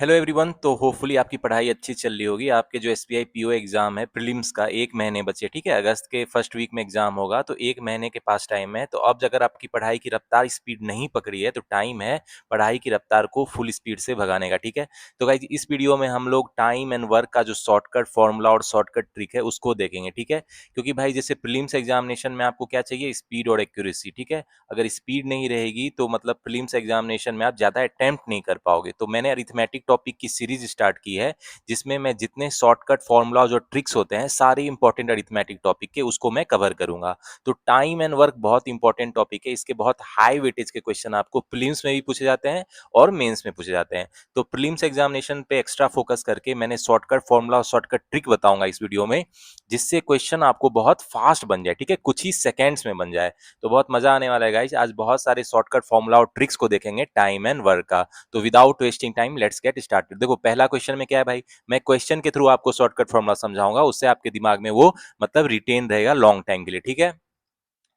Hello everyone. तो hopefully आपकी पढ़ाई अच्छी चल रही होगी। आपके जो एसबीआई पीओ एग्जाम है प्रीलिम्स का 1 महीने बचे, ठीक है। अगस्त के फर्स्ट वीक में एग्जाम होगा, तो 1 महीने के पास टाइम है। तो अब अगर आपकी पढ़ाई की रफ्तार स्पीड नहीं पकड़ी है तो टाइम है पढ़ाई की रफ्तार को फुल स्पीड से भगाने का, ठीक है। तो गाइज इस वीडियो में हम लोग टाइम एंड वर्क का जो शॉर्टकट फॉर्मूला और शॉर्टकट ट्रिक है उसको देखेंगे, ठीक है। क्योंकि भाई जैसे प्रीलिम्स एग्जामिनेशन में आपको क्या चाहिए, स्पीड और एक्यूरेसी, ठीक है। अगर स्पीड नहीं रहेगी तो मतलब प्रीलिम्स एग्जामिनेशन में आप ज़्यादा अटेम्प्ट नहीं कर पाओगे। तो मैंने अरिथमेटिक टॉपिक की सीरीज स्टार्ट की है जिसमें मैं जितने शॉर्टकट फॉर्मूलाज और ट्रिक्स होते हैं सारे इंपॉर्टेंट अरिथमेटिक टॉपिक के उसको मैं कवर करूंगा। तो टाइम एंड वर्क बहुत इंपॉर्टेंट टॉपिक है। इसके बहुत हाई वेटेज के क्वेश्चन आपको प्रीलिम्स में भी पूछे जाते हैं और मेंस में पूछे जाते हैं। तो प्रीलिम्स एग्जामिनेशन पे एक्स्ट्रा फोकस करके मैंने शॉर्टकट फॉर्मूला और शॉर्टकट ट्रिक बताऊंगा इस वीडियो में, जिससे क्वेश्चन आपको बहुत फास्ट बन जाए, ठीक है, कुछ ही सेकेंड्स में बन जाए। तो बहुत मजा आने वाला है गाइस। आज बहुत सारे शॉर्टकट फॉर्मूला और ट्रिक्स को देखेंगे टाइम एंड वर्क का। तो without wasting time let's get started. देखो पहला क्वेश्चन में क्या है भाई, मैं क्वेश्चन के थ्रू आपको शॉर्टकट फॉर्मूला समझाऊंगा, उससे आपके दिमाग में वो मतलब रिटेन रहेगा लॉन्ग टाइम के लिए, ठीक है।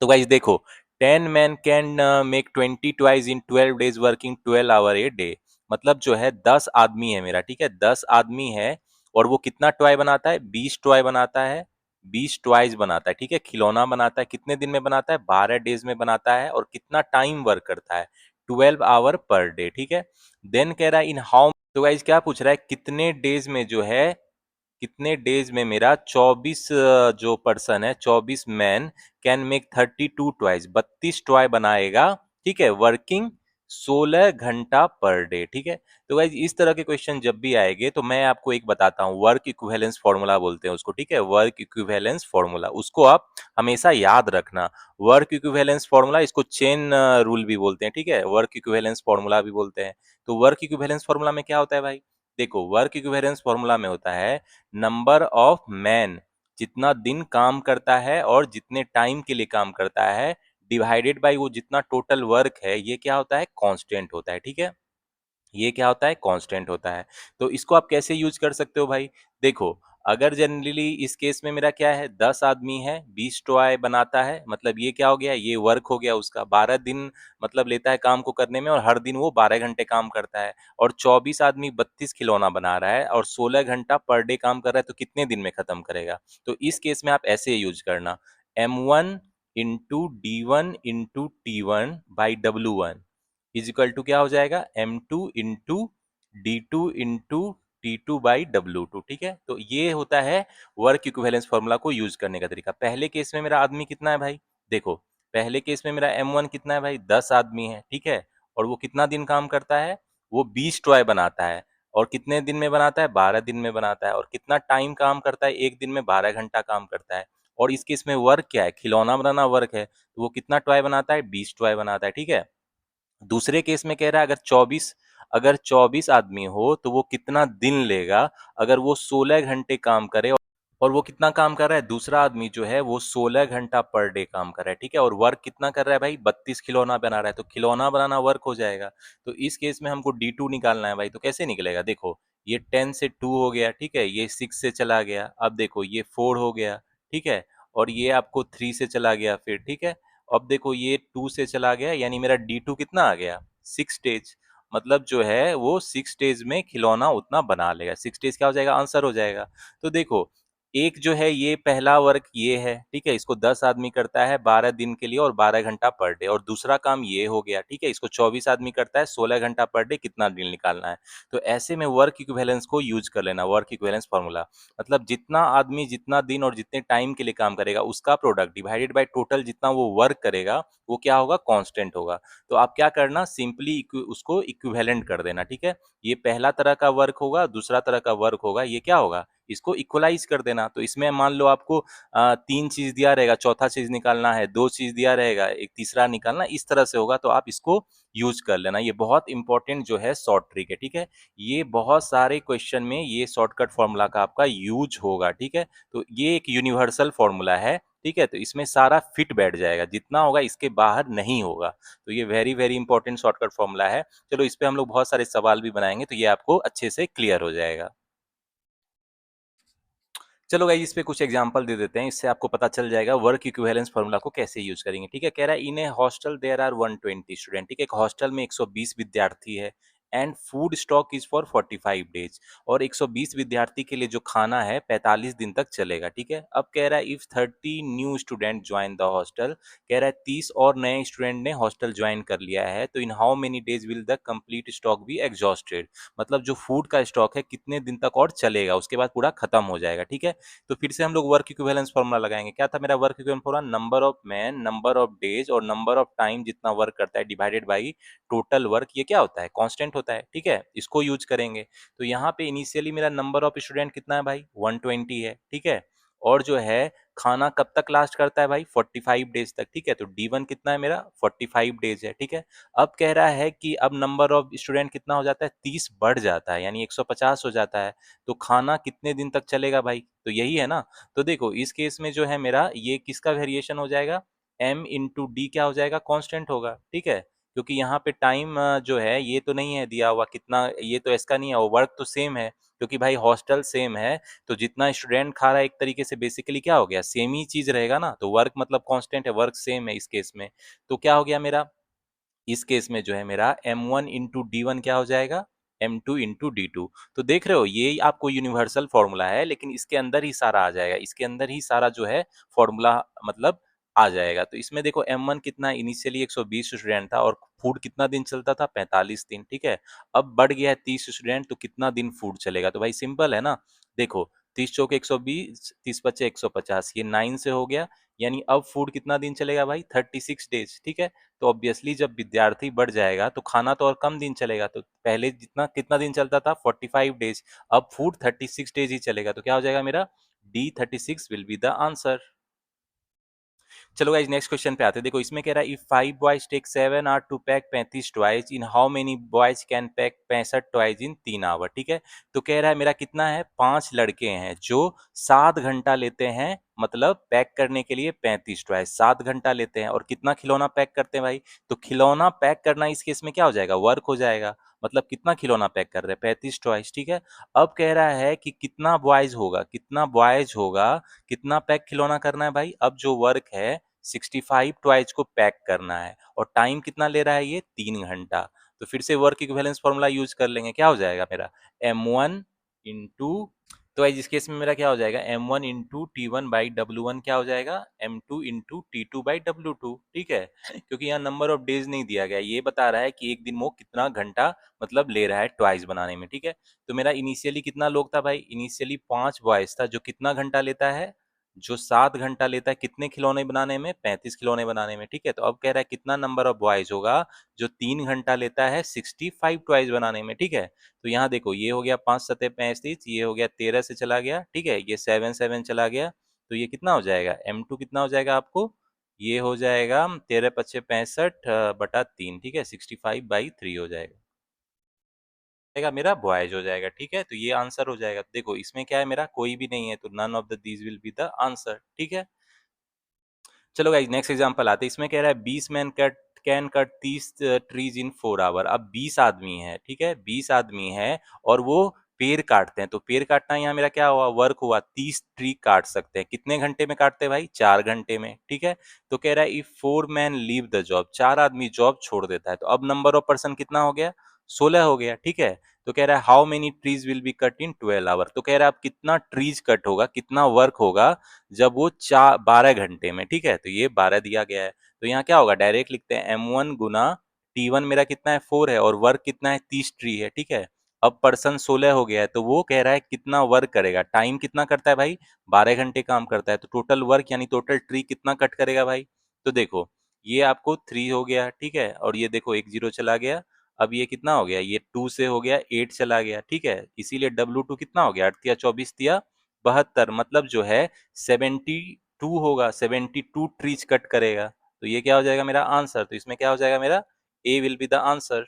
तो गाइस देखो, 10 men can make 20 toys in 12 days working 12 hour a day. मतलब जो है 10 आदमी है मेरा, ठीक है, 10 आदमी है और वो कितना टॉय बनाता है, 20 टॉय बनाता है, 20 टॉयज बनाता है, ठीक है, खिलौना बनाता है। कितने दिन में बनाता है, 12 days में बनाता है। और कितना टाइम वर्क करता है, 12 hour पर डे, ठीक है। देन कह रहा है इन हाउ, तो गाइस क्या पूछ रहा है, कितने डेज में जो है, कितने डेज में मेरा 24 जो पर्सन है, 24 man can make 32 toys, 32 toy बनाएगा, ठीक है, वर्किंग 16 घंटा पर डे, ठीक है। तो गाइज इस तरह के क्वेश्चन जब भी आएंगे तो मैं आपको एक बताता हूँ, वर्क इक्विवेलेंस फॉर्मूला बोलते हैं उसको, ठीक है, वर्क इक्विवेलेंस फॉर्मूला, उसको आप हमेशा याद रखना। वर्क इक्विवेलेंस फॉर्मूला, इसको चेन रूल भी बोलते हैं, ठीक है, वर्क इक्विवेलेंस फॉर्मूला भी बोलते हैं। तो वर्क इक्विवेलेंस फॉर्मूला में क्या होता है भाई, देखो वर्क इक्विवेलेंस फॉर्मूला में होता है नंबर ऑफ मैन, जितना दिन काम करता है और जितने टाइम के लिए काम करता है, डिवाइडेड बाय वो जितना टोटल वर्क है, ये क्या होता है, कांस्टेंट होता है, ठीक है। ये क्या होता है, कांस्टेंट होता है। तो इसको आप कैसे यूज कर सकते हो भाई, देखो अगर जनरली इस केस में मेरा क्या है, 10 आदमी है, 20 टॉय बनाता है, मतलब ये क्या हो गया, ये वर्क हो गया उसका, 12 दिन मतलब लेता है काम को करने में और हर दिन वो 12 घंटे काम करता है। और 24 आदमी 32 खिलौना बना रहा है और 16 घंटा पर डे काम कर रहा है, तो कितने दिन में खत्म करेगा। तो इस केस में आप ऐसे यूज करना, M1 × D1 × T1 is equal to क्या हो जाएगा, M2 × D2 × T2 by W2, ठीक है। तो ये होता है वर्क इक्विवेलेंस फॉर्मूला को यूज करने का तरीका। पहले केस में मेरा आदमी कितना है भाई, देखो पहले केस में मेरा M1 कितना है भाई, 10 आदमी है, ठीक है। और वो कितना दिन काम करता है, वो 20 टॉय बनाता है। और कितने दिन में बनाता है, 12 दिन में बनाता है। और कितना टाइम काम करता है, एक दिन में 12 घंटा काम करता है। और इस केस में वर्क क्या है, खिलौना बनाना वर्क है, तो वो कितना टॉय बनाता है, 20 टॉय बनाता है, ठीक है। दूसरे केस में कह रहा है अगर 24 आदमी हो तो वो कितना दिन लेगा, अगर वो 16 घंटे काम करे। और वो कितना काम कर रहा है, दूसरा आदमी जो है वो 16 घंटा पर डे काम कर रहा है, ठीक है। और वर्क कितना कर रहा है भाई, 32 खिलौना बना रहा है, तो खिलौना बनाना वर्क हो जाएगा। तो इस केस में हमको D2 निकालना है भाई, तो कैसे निकलेगा, देखो ये 10 से 2 हो गया, ठीक है, ये 6 से चला गया, अब देखो ये 4 हो गया, ठीक है। और ये आपको 3 से चला गया फिर, ठीक है। अब देखो ये 2 से चला गया, यानी मेरा D2 कितना आ गया, 6 डेज। मतलब जो है वो 6 डेज में खिलौना उतना बना लेगा। 6 डेज क्या हो जाएगा, आंसर हो जाएगा। तो देखो एक जो है ये पहला वर्क ये है, ठीक है, इसको 10 आदमी करता है 12 दिन के लिए और 12 घंटा पर डे। और दूसरा काम ये हो गया, ठीक है, इसको 24 आदमी करता है 16 घंटा पर डे, कितना दिन निकालना है। तो ऐसे में वर्क इक्विवेलेंस को यूज कर लेना, वर्क इक्विवेलेंस फॉर्मूला, मतलब जितना आदमी जितना दिन और जितने टाइम के लिए काम करेगा उसका प्रोडक्ट डिवाइडेड बाय टोटल जितना वो वर्क करेगा, वो क्या होगा, कांस्टेंट होगा। तो आप क्या करना, सिंपली उसको इक्विवेलेंट कर देना, ठीक है। ये पहला तरह का वर्क होगा, दूसरा तरह का वर्क होगा, ये क्या होगा, इसको इक्वलाइज कर देना। तो इसमें मान लो आपको 3 चीज दिया रहेगा, चौथा चीज निकालना है, 2 चीज दिया रहेगा, एक तीसरा निकालना, इस तरह से होगा। तो आप इसको यूज कर लेना, ये बहुत इंपॉर्टेंट जो है शॉर्ट ट्रिक है, ठीक है। ये बहुत सारे क्वेश्चन में ये शॉर्टकट फॉर्मूला का आपका यूज होगा, ठीक है। तो ये एक यूनिवर्सल फॉर्मूला है, ठीक है। तो इसमें सारा फिट बैठ जाएगा, जितना होगा इसके बाहर नहीं होगा। तो ये very very important shortcut formula है। चलो इस पे हम लोग बहुत सारे सवाल भी बनाएंगे, तो ये आपको अच्छे से क्लियर हो जाएगा। चलो गाइस इस पे कुछ एग्जांपल दे देते हैं, इससे आपको पता चल जाएगा वर्क इक्विवेलेंस फार्मूला को कैसे यूज करेंगे, ठीक है। कह रहा है इन ए हॉस्टल देयर आर 120 स्टूडेंट, ठीक है, एक हॉस्टल में 120 विद्यार्थी है and food stock is for 45 days. और 120 विद्यार्थी के लिए जो खाना है 45 दिन तक चलेगा, ठीक है। अब कह रहा है if 30 new student join the hostel, कह रहा है 30 और नए स्टूडेंट ने हॉस्टल ज्वाइन कर लिया है, तो in how many days will the complete stock be exhausted, मतलब जो फूड का स्टॉक है कितने दिन तक और चलेगा, उसके बाद पूरा खत्म हो जाएगा, ठीक है। तो फिर से हम लोग वर्क इक्विवेलेंस फॉर्मूला लगाएंगे। क्या था मेरा work equivalence formula? Number of man, number of days और नंबर ऑफ टाइम जितना वर्क करता है डिवाइडेड बाई टोटल वर्क। ये क्या होता है? कांस्टेंट होता है, ठीक है। इसको यूज करेंगे। तो यहाँ पे इनिशियली मेरा नंबर ऑफ स्टूडेंट कितना है भाई? 120 है, ठीक है। और जो है खाना कब तक लास्ट करता है भाई? 45 डेज तक, ठीक है। तो D1 कितना है मेरा? 45 डेज है, ठीक है। अब कह रहा है कि अब नंबर ऑफ स्टूडेंट कितना हो जाता है? 30 बढ़ जाता है, यानी 150 हो जाता है। तो खाना कितने दिन तक चलेगा भाई? तो यही है ना। तो देखो इस केस में जो है मेरा ये किसका वेरिएशन हो जाएगा? M इंटू डी क्या हो जाएगा? कांस्टेंट होगा, ठीक है। क्योंकि यहाँ पे टाइम जो है ये तो नहीं है दिया हुआ कितना, ये तो इसका नहीं है, वर्क तो सेम है क्योंकि भाई हॉस्टल सेम है। तो जितना स्टूडेंट खा रहा है एक तरीके से बेसिकली क्या हो गया? सेम ही चीज रहेगा ना। तो वर्क मतलब कांस्टेंट है, वर्क सेम है इस केस में। तो क्या हो गया मेरा? इस केस में जो है मेरा M1 इंटू डी वन क्या हो जाएगा? M2 into D2। तो देख रहे हो ये आपको यूनिवर्सल फॉर्मूला है, लेकिन इसके अंदर ही सारा आ जाएगा, इसके अंदर ही सारा जो है फॉर्मूला मतलब आ जाएगा। तो इसमें देखो M1 कितना इनिशियली 120 स्टूडेंट था और फूड कितना दिन चलता था? 45 दिन, ठीक है। अब बढ़ गया है 30 स्टूडेंट, तो कितना दिन फूड चलेगा? तो भाई सिंपल है ना। देखो 30 चौके 120, 30 बचे 150, ये 9 से हो गया। यानी अब फूड कितना दिन चलेगा भाई? 36 डेज, ठीक है। तो ऑब्वियसली जब विद्यार्थी बढ़ जाएगा तो खाना तो और कम दिन चलेगा। तो पहले जितना कितना दिन चलता था? 45 डेज। अब फूड 36 डेज ही चलेगा। तो क्या हो जाएगा मेरा? D36 will be the answer. चलो गाइज नेक्स्ट क्वेश्चन पे आते हैं। देखो इसमें कह रहा है if 5 boys take 7 hour to pack 35 toys, in how many boys can pack 65 toys in 3 hour, ठीक है। तो कह रहा है मेरा कितना है? 5 लड़के हैं जो 7 घंटा लेते हैं, मतलब पैक करने के लिए 35 टॉयज 7 घंटा लेते हैं। और कितना खिलौना पैक करते हैं भाई? तो खिलौना पैक करना इस केस में क्या हो जाएगा? वर्क हो जाएगा। मतलब कितना खिलौना पैक कर रहे हैं? 35 टॉयज, ठीक है। अब कह रहा है कि कितना बॉयज होगा, कितना बॉयज होगा, कितना पैक खिलौना करना है भाई? अब जो वर्क है 65 टॉयज को पैक करना है और टाइम कितना ले रहा है? ये 3 घंटा। तो फिर से वर्क इक्विवेलेंस फॉर्मूला यूज कर लेंगे। क्या हो जाएगा मेरा? M1 इंटू, तो इस केस में मेरा क्या हो जाएगा? M1 into T1 by W1 क्या हो जाएगा? M2 into T2 by W2, ठीक है। क्योंकि यहाँ नंबर ऑफ डेज नहीं दिया गया, ये बता रहा है कि एक दिन वो कितना घंटा मतलब ले रहा है ट्वाइस बनाने में, ठीक है। तो मेरा इनिशियली कितना लोग था भाई? इनिशियली 5 बॉयज था। जो कितना घंटा लेता है? जो 7 घंटा लेता है कितने खिलौने बनाने में? 35 खिलौने बनाने में, ठीक है। तो अब कह रहा है कितना नंबर ऑफ बॉयज होगा जो 3 घंटा लेता है 65 टॉयज बनाने में, ठीक है। तो यहाँ देखो ये हो गया 5 सतह 35, ये हो गया 13 से चला गया, ठीक है। ये 7 7 चला गया। तो ये कितना हो जाएगा? M2 कितना हो जाएगा आपको? ये हो जाएगा 13 पच्चे 65 बटा 3, ठीक है। 65/3 हो जाएगा, मेरा बॉयज हो जाएगा, ठीक है। तो ये आंसर हो जाएगा। देखो इसमें क्या है मेरा? कोई भी नहीं है, तो none of the these will be the answer, ठीक है। चलो गाइस नेक्स्ट एग्जांपल आते हैं। इसमें कह रहा है 20 man cut can cut 30 trees in 4 hour. अब 20 आदमी है, ठीक है। 20 आदमी है और वो पेड़ काटते हैं। तो पेड़ काटना यहाँ मेरा क्या हुआ? वर्क हुआ। 30 ट्री काट सकते हैं। कितने घंटे में काटते हैं भाई? 4 घंटे में, ठीक है। तो कह रहा है if 4 man leave the job, 4 आदमी जॉब छोड़ देता है, तो अब नंबर ऑफ पर्सन कितना हो गया? 16 हो गया, ठीक है। तो कह रहा है how many trees will be cut in 12 hour. तो कह रहा है अब कितना ट्रीज कट होगा, कितना वर्क होगा जब वो 12 घंटे में, ठीक है। तो ये 12 दिया गया है। तो यहाँ क्या होगा? डायरेक्ट लिखते हैं M1 गुना T1 मेरा कितना है? 4 है और वर्क कितना है? 30 ट्री है, ठीक है। अब पर्सन 16 हो गया है, तो वो कह रहा है कितना वर्क करेगा। टाइम कितना करता है भाई? 12 घंटे काम करता है। तो टोटल वर्क यानी टोटल ट्री कितना कट करेगा भाई? तो देखो ये आपको 3 हो गया, ठीक है। और ये देखो एक जीरो चला गया। अब ये कितना हो गया? ये 2 से हो गया 8 चला गया, ठीक है। इसीलिए W2 कितना हो गया? 8 या 24 दिया 72, मतलब जो है 72 होगा, 72 ट्रीज कट करेगा। तो ये क्या हो जाएगा मेरा आंसर? तो इसमें क्या हो जाएगा मेरा? ए विल बी द आंसर।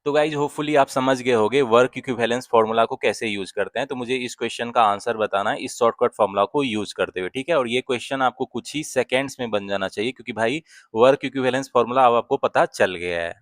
तो गाइज होपफुली आप समझ गए होंगे वर्क इक्विवेलेंस फॉर्मूला को कैसे यूज करते हैं। तो मुझे इस क्वेश्चन का आंसर बताना है इस शॉर्टकट फॉर्मूला को यूज करते हुए, ठीक है। और ये क्वेश्चन आपको कुछ ही सेकेंड्स में बन जाना चाहिए, क्योंकि भाई वर्क इक्विवेलेंस फॉर्मूला अब आपको पता चल गया है।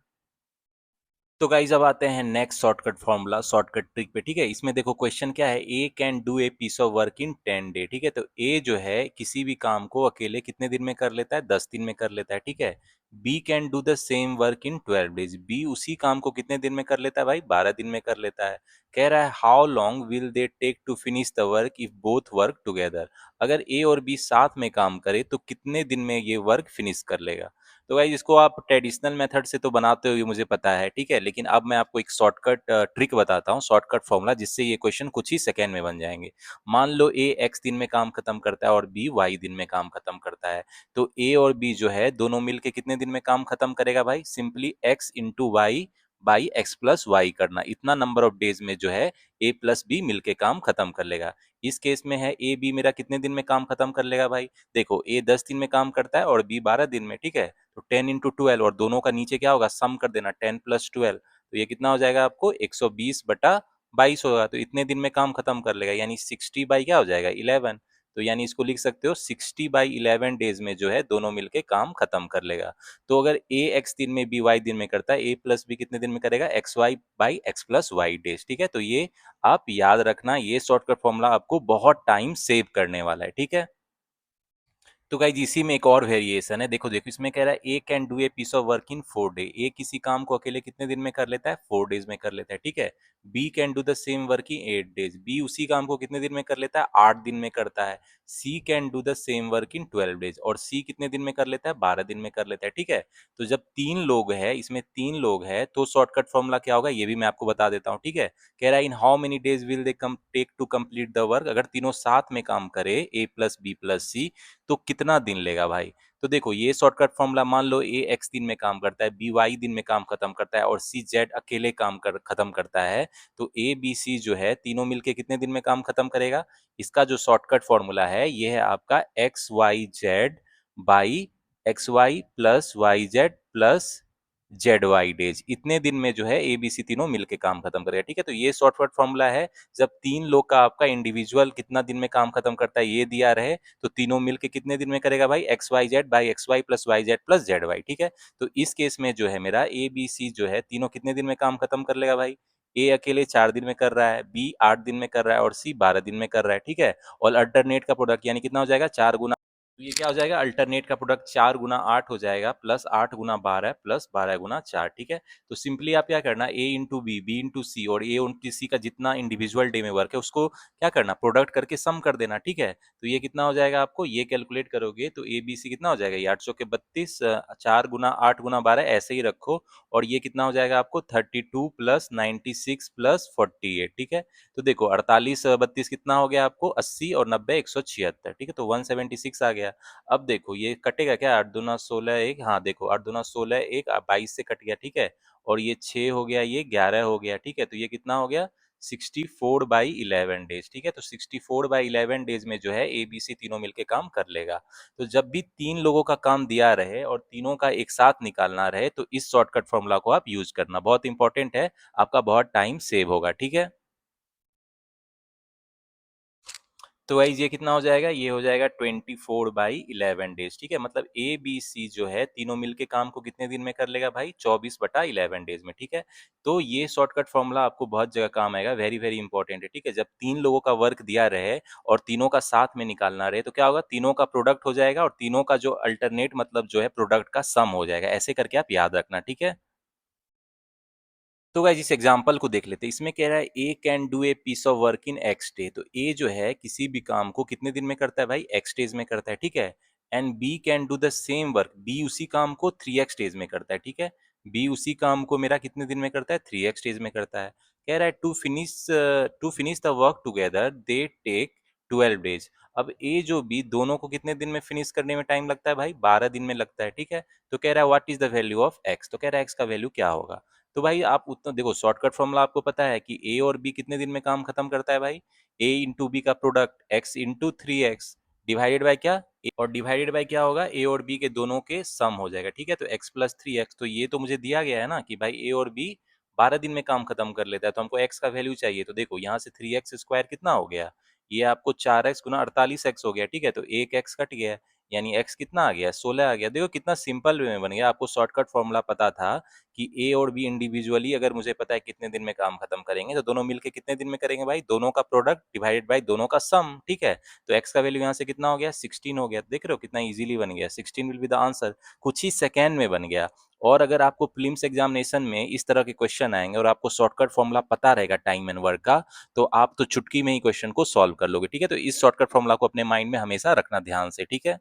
तो गाइज अब आते हैं next shortcut formula, shortcut trick पे। ठीक है, इसमें देखो क्वेश्चन क्या है, A can do a piece of work in 10 day. ठीक है, तो ए जो है किसी भी काम को अकेले कितने दिन में कर लेता है, 10 दिन में कर लेता है। ठीक है, B can do the same work in 12 days. B उसी काम को कितने दिन में कर लेता है भाई, 12 दिन में कर लेता है। कह रहा है how long will they take to finish the work if both work together. अगर ए और बी साथ में काम करे तो कितने दिन में ये वर्क फिनिश कर लेगा। तो भाई इसको आप ट्रेडिशनल मेथड से तो बनाते हो, ये मुझे पता है। ठीक है, लेकिन अब मैं आपको एक शॉर्टकट ट्रिक बताता हूँ, शॉर्टकट फॉर्मूला, जिससे ये क्वेश्चन कुछ ही सेकंड में बन जाएंगे। मान लो ए एक्स दिन में काम खत्म करता है और बी वाई दिन में काम खत्म करता है। तो ए और बी जो है दोनों मिलके कितने दिन में काम खत्म करेगा भाई, simply X into Y by X plus Y करना, इतना नंबर ऑफ डेज में जो है ए प्लस बी मिलके काम खत्म कर लेगा। इस केस में है ए बी मेरा कितने दिन में काम खत्म कर लेगा भाई, देखो ए 10 दिन में काम करता है और बी 12 दिन में। ठीक है, तो 10 × 12 और दोनों का नीचे क्या होगा, सम कर देना, 10 + 12। तो ये कितना हो जाएगा आपको, 120/22 होगा। तो इतने दिन में काम खत्म कर लेगा, यानी 60 बाई क्या हो जाएगा, 11। तो यानी इसको लिख सकते हो 60/11 डेज में जो है दोनों मिलके काम खत्म कर लेगा। तो अगर ए एक्स दिन में बी वाई दिन में करता है, ए प्लस बी कितने दिन में करेगा, XY/X+Y डेज। ठीक है, तो ये आप याद रखना, ये शॉर्टकट फॉर्मूला आपको बहुत टाइम सेव करने वाला है। ठीक है, तो गाइज इसी में एक और वेरिएशन है, देखो देखो इसमें कह रहा है A can do a piece of work in 4 day. A किसी काम को अकेले कितने दिन में कर लेता है, 4 डेज में कर लेता है। ठीक है, B can do the same work in 8 days. B उसी काम को कितने दिन में कर लेता है, 8 दिन में करता है। C can do the same work in 12 days. और सी कितने दिन में कर लेता है, 12 दिन में कर लेता है। ठीक है, तो जब तीन लोग हैं, इसमें तीन लोग हैं, तो शॉर्टकट फॉर्मूला क्या होगा ये भी मैं आपको बता देता हूँ। ठीक है, कह रहा है in how many days will they come take to complete the work. अगर तीनों साथ में काम करे, A plus B plus C, तो कितना दिन लेगा भाई। तो देखो ये शॉर्टकट फॉर्मूला, मान लो ए एक्स दिन में काम करता है, बी वाई दिन में काम खत्म करता है और सी जेड अकेले काम खत्म करता है। तो ए बी सी जो है तीनों मिलके कितने दिन में काम खत्म करेगा। इसका जो शॉर्टकट फॉर्मूला है ये है आपका XYZ/XY+YZ+ZY डेज। इतने दिन में जो है ए बी सी तीनों मिलके काम खत्म करेगा। ठीक है, तो ये शॉर्टकट फॉर्मूला है। जब तीन लोग का आपका इंडिविजुअल कितना दिन में काम खत्म करता है ये दिया रहे, तो तीनों मिलके कितने दिन में करेगा भाई, XYZ/XY+YZ+ZY। ठीक है, तो इस केस में जो है मेरा ए बी सी जो है तीनों कितने दिन में काम खत्म कर लेगा भाई। ए अकेले 4 दिन में कर रहा है, बी 8 दिन में कर रहा है और सी 12 दिन में कर रहा है। ठीक है, और अल्टरनेट का प्रोडक्ट यानी कितना हो जाएगा, 4 गुना। तो ये क्या हो जाएगा, अल्टरनेट का प्रोडक्ट 4 × 8 हो जाएगा, प्लस 8 × 12 प्लस 12 × 4। ठीक है, तो सिंपली आप क्या करना, ए इंटू बी, बी इंटू सी और ए इंटू सी का जितना इंडिविजुअल डे में वर्क है उसको क्या करना, प्रोडक्ट करके सम कर देना। ठीक है, तो ये कितना हो जाएगा आपको, ये कैलकुलेट करोगे तो ए बी सी कितना हो जाएगा, ये 832, 4 × 8 × 12 ऐसे ही रखो। और ये कितना हो जाएगा आपको, 32 + 96 + 48। ठीक है, तो देखो 48 32 कितना हो गया आपको, 80 और 90 176। ठीक है, तो 176 आ गया। अब देखो ये कटेगा क्या, 8 दूना 16 एक, हाँ देखो 8 दूना 16 एक, 22 से कट गया। ठीक है, और ये 6 हो गया, ये 11 हो गया। ठीक है, तो ये कितना हो गया, 64/11 डेज। ठीक है, तो 64/11 डेज में जो है ए बी सी तीनों मिलके काम कर लेगा। तो जब भी तीन लोगों का काम दिया रहे और तीनों का एक साथ निकालना रहे, तो इस शॉर्टकट फॉर्मूला को आप यूज करना, बहुत इंपॉर्टेंट है, आपका बहुत टाइम सेव होगा। ठीक है, तो गाइज ये कितना हो जाएगा, ये हो जाएगा 24/11 डेज। ठीक है, मतलब ए बी सी जो है तीनों मिलके काम को कितने दिन में कर लेगा भाई, 24/11 डेज में। ठीक है, तो ये शॉर्टकट फॉर्मूला आपको बहुत जगह काम आएगा, वेरी वेरी इंपॉर्टेंट है। ठीक है, जब तीन लोगों का वर्क दिया रहे और तीनों का साथ में निकालना रहे, तो क्या होगा, तीनों का प्रोडक्ट हो जाएगा और तीनों का जो अल्टरनेट मतलब जो है प्रोडक्ट का सम हो जाएगा। ऐसे करके आप याद रखना। ठीक है, तो गाइस इस एग्जांपल को देख लेते हैं। इसमें कह रहा है A can do a piece of work in X day. तो ए जो है किसी भी काम को कितने दिन में करता है भाई, एक्स डेज में करता है। ठीक है, and B can do the same work. B उसी काम को 3x डेज में करता है। ठीक है, बी उसी काम को मेरा कितने दिन में करता है, 3x डेज में करता है। कह रहा है to finish the work together they take 12 days. अब ए जो बी दोनों को कितने दिन में फिनिश करने में टाइम लगता है भाई, 12 दिन में लगता है। ठीक है, तो कह रहा है what is the value of x. तो कह रहा है एक्स का वैल्यू क्या होगा। तो भाई आप उतना देखो, शॉर्टकट फॉर्मूला आपको पता है कि ए और बी कितने दिन में काम खत्म करता है भाई, ए इंटू बी का product x into 3x divided by क्या, और डिवाइडेड बाय क्या होगा, ए और बी के दोनों के सम हो जाएगा। ठीक है, तो x+3x, तो ये तो मुझे दिया गया है ना कि भाई ए और बी 12 दिन में काम खत्म कर लेता है, तो हमको x का वैल्यू चाहिए। तो देखो यहाँ से 3x स्क्वायर कितना हो गया, ये आपको 4x × 48x हो गया। ठीक है, तो एक x कट गया, यानी x कितना आ गया, 16 आ गया। देखो कितना सिंपल वे में बन गया। आपको शॉर्टकट फॉर्मूला पता था कि ए और बी इंडिविजुअली अगर मुझे पता है कितने दिन में काम खत्म करेंगे, तो दोनों मिलके कितने दिन में करेंगे भाई, दोनों का प्रोडक्ट डिवाइडेड बाय दोनों का सम, ठीक है। तो x का वैल्यू यहाँ से कितना हो गया, 16 हो गया। देख रहे हो कितना इजीली बन गया, 16 विल बी द आंसर। कुछ ही सेकेंड में बन गया। और अगर आपको प्रीलिम्स एग्जामिनेशन में इस तरह के क्वेश्चन आएंगे और आपको शॉर्टकट फॉर्मूला पता रहेगा टाइम एंड वर्क का, तो आप तो चुटकी में ही क्वेश्चन को सॉल्व कर लोगे, ठीक है। तो इस शॉर्टकट फॉर्मूला को अपने माइंड में हमेशा रखना ध्यान से, ठीक है।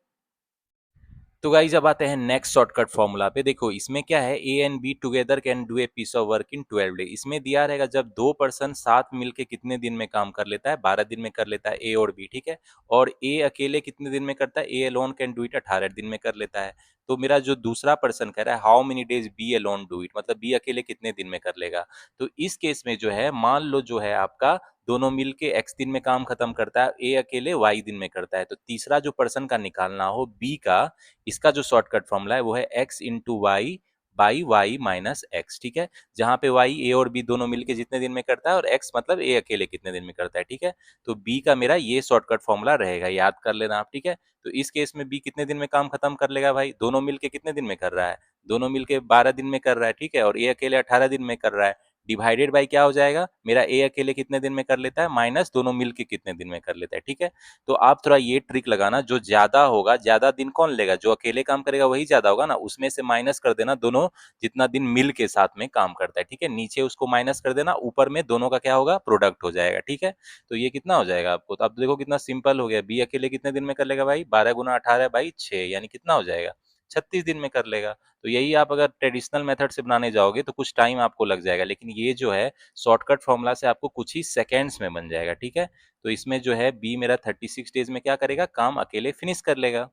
तो गाइस अब आते हैं नेक्स्ट शॉर्टकट फॉर्मूला पे। देखो इसमें क्या है, A and B together can do a piece of work in 12 day. इसमें दिया रहेगा जब दो पर्सन साथ मिलके कितने दिन में काम कर लेता है, 12 दिन में कर लेता है ए और बी, ठीक है। और ए अकेले कितने दिन में करता है, A alone can do it 18 दिन में कर लेता है। तो मेरा जो दूसरा पर्सन कह रहा है how many days B alone do it, मतलब बी अकेले कितने दिन में कर लेगा। तो इस केस में जो है, मान लो जो है आपका दोनों मिलके x दिन में काम खत्म करता है, ए अकेले y दिन में करता है। तो तीसरा जो पर्सन का निकालना हो b का, इसका जो शॉर्टकट फॉर्मूला है वो है x into Y by Y minus X, ठीक है। जहां पे y a और b दोनों मिलके जितने दिन में करता है और x मतलब a अकेले कितने दिन में करता है, ठीक है। तो b का मेरा ये शॉर्टकट फॉर्मूला रहेगा, याद कर लेना आप, ठीक है। तो इस केस में b कितने दिन में काम खत्म कर लेगा भाई, दोनों मिलके कितने दिन में कर रहा है, दोनों मिलके 12 दिन में कर रहा है, ठीक है। और a अकेले 18 दिन में कर रहा है। डिवाइडेड बाई क्या हो जाएगा मेरा, ए अकेले कितने दिन में कर लेता है माइनस दोनों मिलके कितने दिन में कर लेता है, ठीक है। तो आप थोड़ा ये ट्रिक लगाना, जो ज्यादा होगा, ज्यादा दिन कौन लेगा, जो अकेले काम करेगा वही ज्यादा होगा ना, उसमें से माइनस कर देना दोनों जितना दिन मिल के साथ में काम करता है, ठीक है। नीचे उसको माइनस कर देना, ऊपर में दोनों का क्या होगा, प्रोडक्ट हो जाएगा, ठीक है। तो ये कितना हो जाएगा आपको, तो अब देखो कितना सिंपल हो गया। बी अकेले कितने दिन में कर लेगा भाई, 12 गुना 18 बाई 6, यानी कितना हो जाएगा, 36 दिन में कर लेगा। तो यही आप अगर ट्रेडिशनल मेथड से बनाने जाओगे तो कुछ टाइम आपको लग जाएगा, लेकिन ये जो है शॉर्टकट फॉर्मूला से आपको कुछ ही सेकेंड्स में बन जाएगा, ठीक है। तो इसमें जो है बी मेरा 36 डेज में क्या करेगा, काम अकेले फिनिश कर लेगा।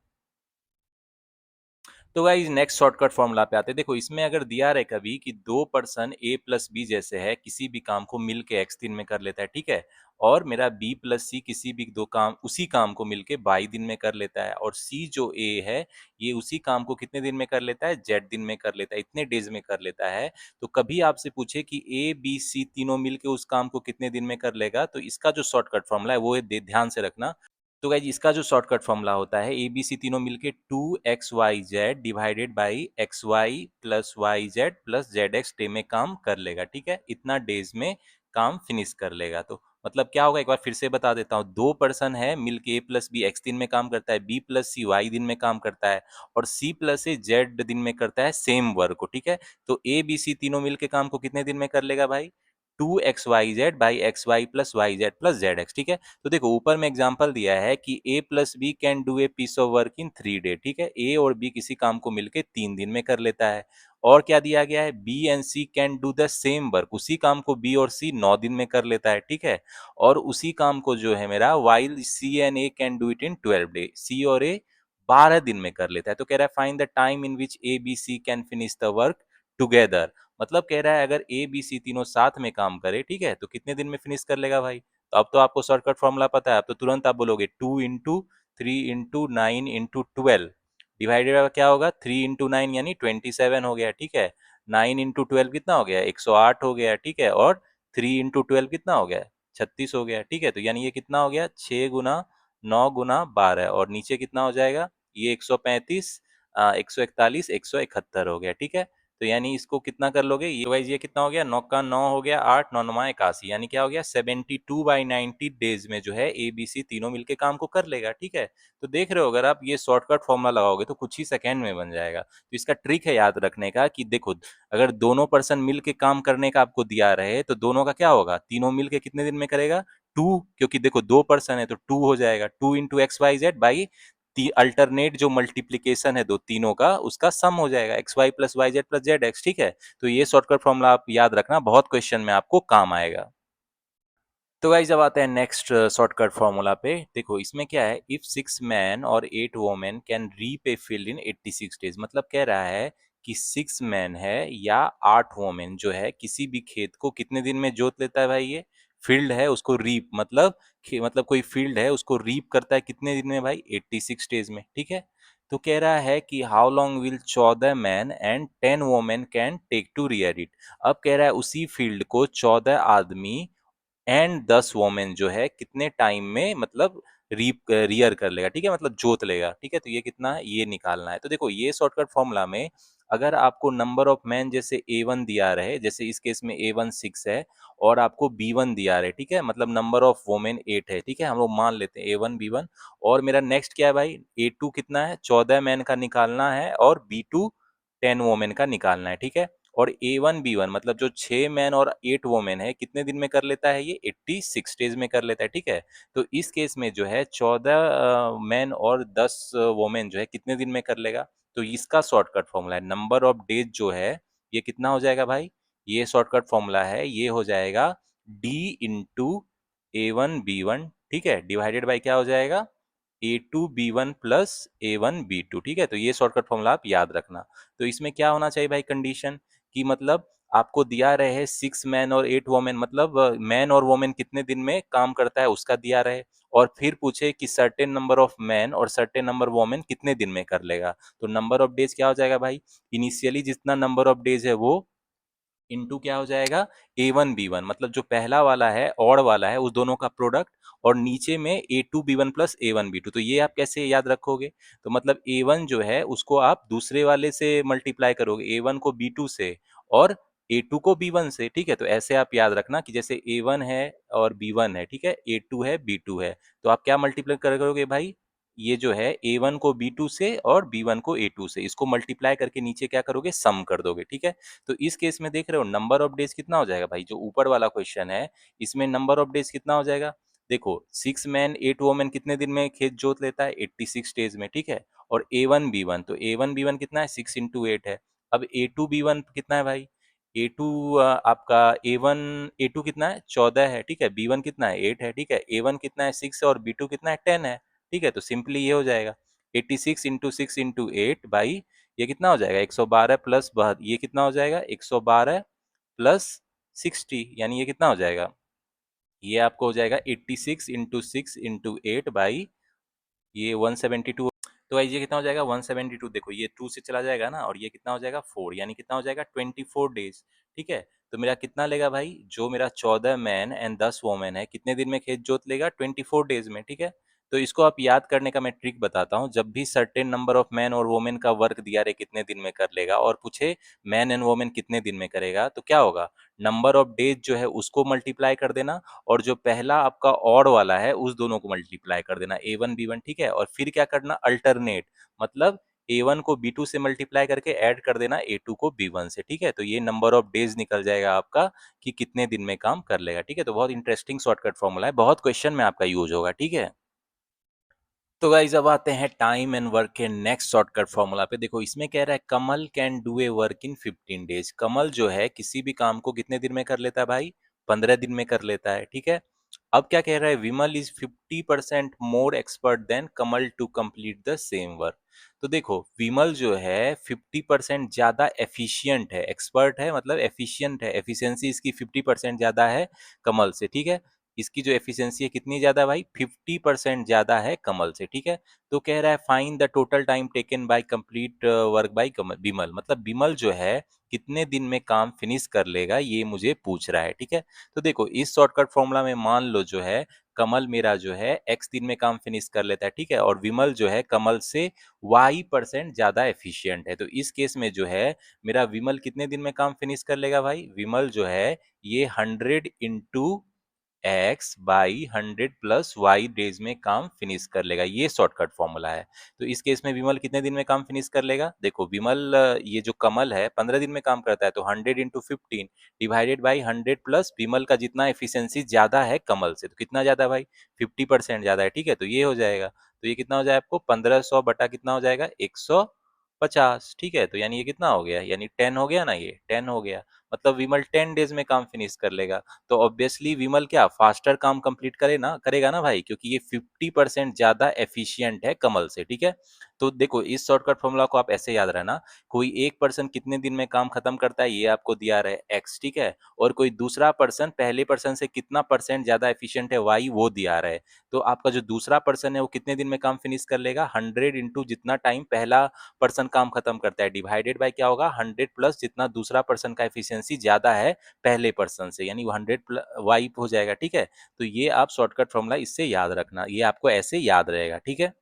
तो गाइस नेक्स्ट शॉर्टकट फॉर्मूला पे आते हैं। देखो इसमें अगर दिया रहे कभी कि दो पर्सन ए प्लस बी जैसे है, किसी भी काम को मिल के एक्स दिन में कर लेता है, ठीक है। और मेरा बी प्लस सी किसी भी दो काम उसी काम को मिलके 22 दिन में कर लेता है। और सी जो ए है ये उसी काम को कितने दिन में कर लेता है, जेड दिन में कर लेता है, इतने डेज में कर लेता है। तो कभी आपसे पूछे कि ए बी सी तीनों मिलके उस काम को कितने दिन में कर लेगा, तो इसका जो शॉर्टकट फॉर्मूला है वो है, ध्यान से रखना। तो गाइज इसका जो शॉर्टकट फॉर्मूला होता है, ए बी सी तीनों मिलके 2xyz divided by xy plus Y Z plus Z X day में काम कर लेगा, ठीक है। इतना डेज में काम फिनिश कर लेगा। तो मतलब क्या होगा, एक बार फिर से बता देता हूँ। दो पर्सन है मिलके, ए प्लस बी एक्स दिन में काम करता है, बी प्लस सी वाई दिन में काम करता है, और सी प्लस ए जेड दिन में करता है सेम वर्क को, ठीक है। तो ए बी सी तीनों मिलके काम को कितने दिन में कर लेगा भाई, 2xyz by xy plus Y Z plus Z X, ठीक है। तो देखो ऊपर में एग्जांपल दिया है कि a plus B can do a piece of work in 3 day, ठीक है। a और b किसी काम को मिलके 3 दिन में कर लेता है। और क्या दिया गया है, b and c can do the same work, उसी काम को b और c 9 दिन में कर लेता है, ठीक है। और उसी काम को जो है मेरा while c and a can do it in 12 day, c और a 12 दिन में कर लेता है। तो कह रहा है find the time in which a b c can finish the work together. मतलब कह रहा है अगर ए बी सी तीनों साथ में काम करे, ठीक है, तो कितने दिन में फिनिश कर लेगा भाई। तो अब तो आपको शॉर्टकट फॉर्मूला पता है, अब तो तुरंत आप बोलोगे 2 into 3 into 9 into 12 divided by क्या होगा, 3 इंटू 9 यानी 27 हो गया, ठीक है। 9 इंटू 12 कितना हो गया, 108 हो गया, ठीक है। और 3 इंटू 12 कितना हो गया, 36 हो गया, ठीक है। तो यानी ये कितना हो गया, 6 गुना 9 गुना 12, और नीचे कितना हो जाएगा, ये 135 141 171 हो गया, ठीक है। तो यानी इसको कितना कर लोगे, ये वाइज ये कितना हो गया, 9 का 9 हो गया 8, 9 9 81, यानी क्या हो गया 72/90 डेज में जो है ए बी सी तीनों मिलके काम को कर लेगा, ठीक है। तो देख रहे हो अगर आप ये शॉर्टकट फॉर्मूला लगाओगे तो कुछ ही सेकंड में बन जाएगा। तो इसका ट्रिक है याद रखने का कि देखो अगर दोनों पर्सन मिलके काम करने का आपको दिया रहे तो दोनों का क्या होगा, तीनों मिलके कितने दिन में करेगा, 2, क्योंकि देखो दो पर्सन है तो 2 हो जाएगा, 2 इंटू XYZ बाई अल्टरनेट जो मल्टीप्लीकेशन है दो तीनों का, उसका सम हो जाएगा XY plus Y Z plus Z X, ठीक है। तो ये शॉर्टकट फॉर्मूला आप याद रखना, बहुत क्वेश्चन में आपको काम आएगा। तो गाइस जब आते हैं नेक्स्ट शॉर्टकट फॉर्मूला पे। देखो इसमें क्या है, इफ 6 मैन और 8 women can reap a field in 86 days, मतलब कह रहा है कि 6 मैन है या 8 वोमेन जो है किसी भी खेत को कितने दिन में जोत लेता है भाई, ये फील्ड है उसको रीप मतलब मतलब कोई फील्ड है उसको रीप करता है कितने दिन में भाई, 86 डेज में, ठीक है। तो कह रहा है कि how long will 14 man and 10 women can take to rear it. अब कह रहा है उसी फील्ड को 14 आदमी एंड 10 वोमेन जो है कितने टाइम में मतलब रियर कर लेगा, ठीक है, मतलब जोत लेगा, ठीक है। तो ये कितना है, ये निकालना है। तो देखो ये शॉर्टकट फॉर्मूला में अगर आपको नंबर ऑफ मैन जैसे A1 दिया रहे, जैसे इस केस में A1 6 है और आपको B1 दिया रहे, ठीक है, मतलब नंबर ऑफ वोमेन 8 है, ठीक है, हम लोग मान लेते हैं A1 B1। और मेरा नेक्स्ट क्या है भाई, A2 कितना है, 14 मैन का निकालना है, और B2 10 वोमेन का निकालना है, ठीक है। और A1 B1 मतलब जो 6 मैन और 8 वोमेन है, कितने दिन में कर लेता है, ये 86 डेज में कर लेता है, ठीक है। तो इस केस में जो है 14 मैन और 10 वोमेन जो है कितने दिन में कर लेगा। तो इसका शॉर्टकट फॉर्मूला है नंबर ऑफ डेज जो है, ये कितना हो जाएगा भाई, ये शॉर्टकट फॉर्मूला है, ये हो जाएगा D × A1 B1, ठीक है, डिवाइडेड बाई क्या हो जाएगा, A2 B1 plus A1 B2, ठीक है। तो ये शॉर्टकट फॉर्मूला आप याद रखना। तो इसमें क्या होना चाहिए भाई कंडीशन, कि मतलब आपको दिया रहे 6 मैन और 8 वोमेन, मतलब मैन और वोमेन कितने दिन में काम करता है उसका दिया रहे, और फिर पूछे कि सर्टेन नंबर ऑफ मैन और सर्टेन नंबर वोमेन कितने दिन में कर लेगा। तो नंबर ऑफ डेज क्या हो जाएगा भाई, इनिशियली जितना नंबर ऑफ डेज है वो इंटू क्या हो जाएगा, A1 B1, मतलब जो पहला वाला है ऑड वाला है उस दोनों का प्रोडक्ट, और नीचे में A2 B1 plus A1 B2। तो ये आप कैसे याद रखोगे, तो मतलब A1 जो है उसको आप दूसरे वाले से मल्टीप्लाई करोगे, A1 को B2 से और A2 को B1 से, ठीक है। तो ऐसे आप याद रखना कि जैसे A1 है और B1 है, ठीक है, A2 है B2 है, तो आप क्या मल्टीप्लाई करोगे भाई, ये जो है A1 को B2 से और B1 को A2 से, इसको मल्टीप्लाई करके नीचे क्या करोगे, सम कर दोगे, ठीक है। तो इस केस में देख रहे हो नंबर ऑफ डेज कितना हो जाएगा भाई, जो ऊपर वाला क्वेश्चन है इसमें नंबर ऑफ डेज कितना हो जाएगा, देखो 6 मैन 8 वोमेन कितने दिन में खेत जोत लेता है, 86 डेज में, ठीक है। और A1 B1, तो A1 B1 कितना है, 6 × 8 है। अब A2 B1 कितना है भाई, A2 आपका A2 कितना है, 14 है, ठीक है, B1 कितना है, 8 है, ठीक है, A1 कितना है, 6 है, और B2 कितना है, 10 है, ठीक है। तो सिंपली ये हो जाएगा 86 × 6 × 8 बाई, ये कितना हो जाएगा, 112 प्लस ये कितना हो जाएगा, 112 प्लस 60, यानी ये कितना हो जाएगा, ये आपको हो जाएगा 86 × 6 × 8 बाई ये 172। तो गाइस ये कितना हो जाएगा, 172, देखो ये 2 से चला जाएगा ना, और ये कितना हो जाएगा 4, यानी कितना हो जाएगा 24 डेज, ठीक है। तो मेरा कितना लेगा भाई, जो मेरा 14 मैन एंड 10 वोमेन है कितने दिन में खेत जोत लेगा, 24 डेज में, ठीक है। तो इसको आप याद करने का मैं ट्रिक बताता हूँ, जब भी सर्टेन नंबर ऑफ मैन और वोमेन का वर्क दिया रहे कितने दिन में कर लेगा, और पूछे मैन एंड वोमेन कितने दिन में करेगा, तो क्या होगा, नंबर ऑफ डेज जो है उसको मल्टीप्लाई कर देना, और जो पहला आपका ऑड वाला है उस दोनों को मल्टीप्लाई कर देना, A1 B1, ठीक है। और फिर क्या करना, अल्टरनेट, मतलब A1 को B2 से मल्टीप्लाई करके ऐड कर देना A2 को B1 से, ठीक है। तो ये नंबर ऑफ डेज निकल जाएगा आपका कि कितने दिन में काम कर लेगा, ठीक है। तो बहुत इंटरेस्टिंग शॉर्टकट फॉर्मूला है, बहुत क्वेश्चन में आपका यूज होगा, ठीक है। तो गाइज अब आते हैं टाइम एंड वर्क के नेक्स्ट शॉर्टकट फॉर्मूला पे। देखो इसमें कह रहा है Kamal can do a work in 15 days. Kamal जो है किसी भी काम को कितने दिन में कर लेता है भाई, 15 दिन में कर लेता है, ठीक है। अब क्या कह रहा है, Vimal is 50% more expert than Kamal to complete the same work. तो देखो विमल जो है 50% ज्यादा एफिशिएंट है, एक्सपर्ट है मतलब एफिशिएंट है, एफिशिएंसी इसकी 50% ज्यादा है कमल से, ठीक है। इसकी जो एफिशिएंसी है कितनी ज्यादा भाई, 50% ज्यादा है कमल से, ठीक है। तो कह रहा है find the total time taken bye complete work by Bimal, मतलब बिमल जो है कितने दिन में काम फिनिश कर लेगा, ये मुझे पूछ रहा है, ठीक है। तो देखो इस शॉर्टकट फॉर्मूला में मान लो जो है कमल मेरा जो है x दिन में काम फिनिश कर लेता है, ठीक है, और विमल जो है कमल से y% ज्यादा एफिशिएंट है। तो इस केस में जो है मेरा विमल कितने दिन में काम फिनिश कर लेगा भाई, विमल जो है ये 100 × X/100 + Y डेज में काम फिनिश कर लेगा, ये शॉर्टकट फॉर्मूला है। तो इस केस में विमल कितने दिन में काम फिनिश कर लेगा, देखो विमल ये जो कमल है 15 दिन में काम करता है, तो 100 × 15 डिवाइडेड बाई 100 प्लस विमल का जितना एफिशिएंसी ज्यादा है कमल से, तो कितना ज्यादा भाई, 50% ज्यादा है, ठीक है। तो ये हो जाएगा, तो ये कितना हो जाएगा आपको 1500 बटा कितना हो जाएगा 150, ठीक है। तो यानी ये कितना हो गया, यानी 10 हो गया ना, ये 10 हो गया, मतलब विमल 10 डेज में काम फिनिश कर लेगा। तो ऑब्वियसली विमल क्या फास्टर काम कंप्लीट करेगा ना भाई, क्योंकि ये 50% ज्यादा एफिशिएंट है कमल से, ठीक है। तो देखो इस शॉर्टकट फॉर्मूला को आप ऐसे याद रखना, कोई एक पर्सन कितने दिन में काम खत्म करता है ये आपको दिया रहा है एक्स, ठीक है, और कोई दूसरा पर्सन पहले पर्सन से कितना परसेंट ज्यादा एफिशिएंट है वाई वो दिया रहा है। तो आपका जो दूसरा पर्सन है वो कितने दिन में काम फिनिश कर लेगा, 100 इंटू जितना टाइम पहला पर्सन काम खत्म करता है डिवाइडेड बाय क्या होगा, 100 प्लस जितना दूसरा पर्सन का एफिशिएंसी ज्यादा है पहले पर्सन से, यानी 100 वाई हो जाएगा, ठीक है। तो ये आप शॉर्टकट फॉर्मूला इससे याद रखना, ये आपको ऐसे याद रहेगा, ठीक है।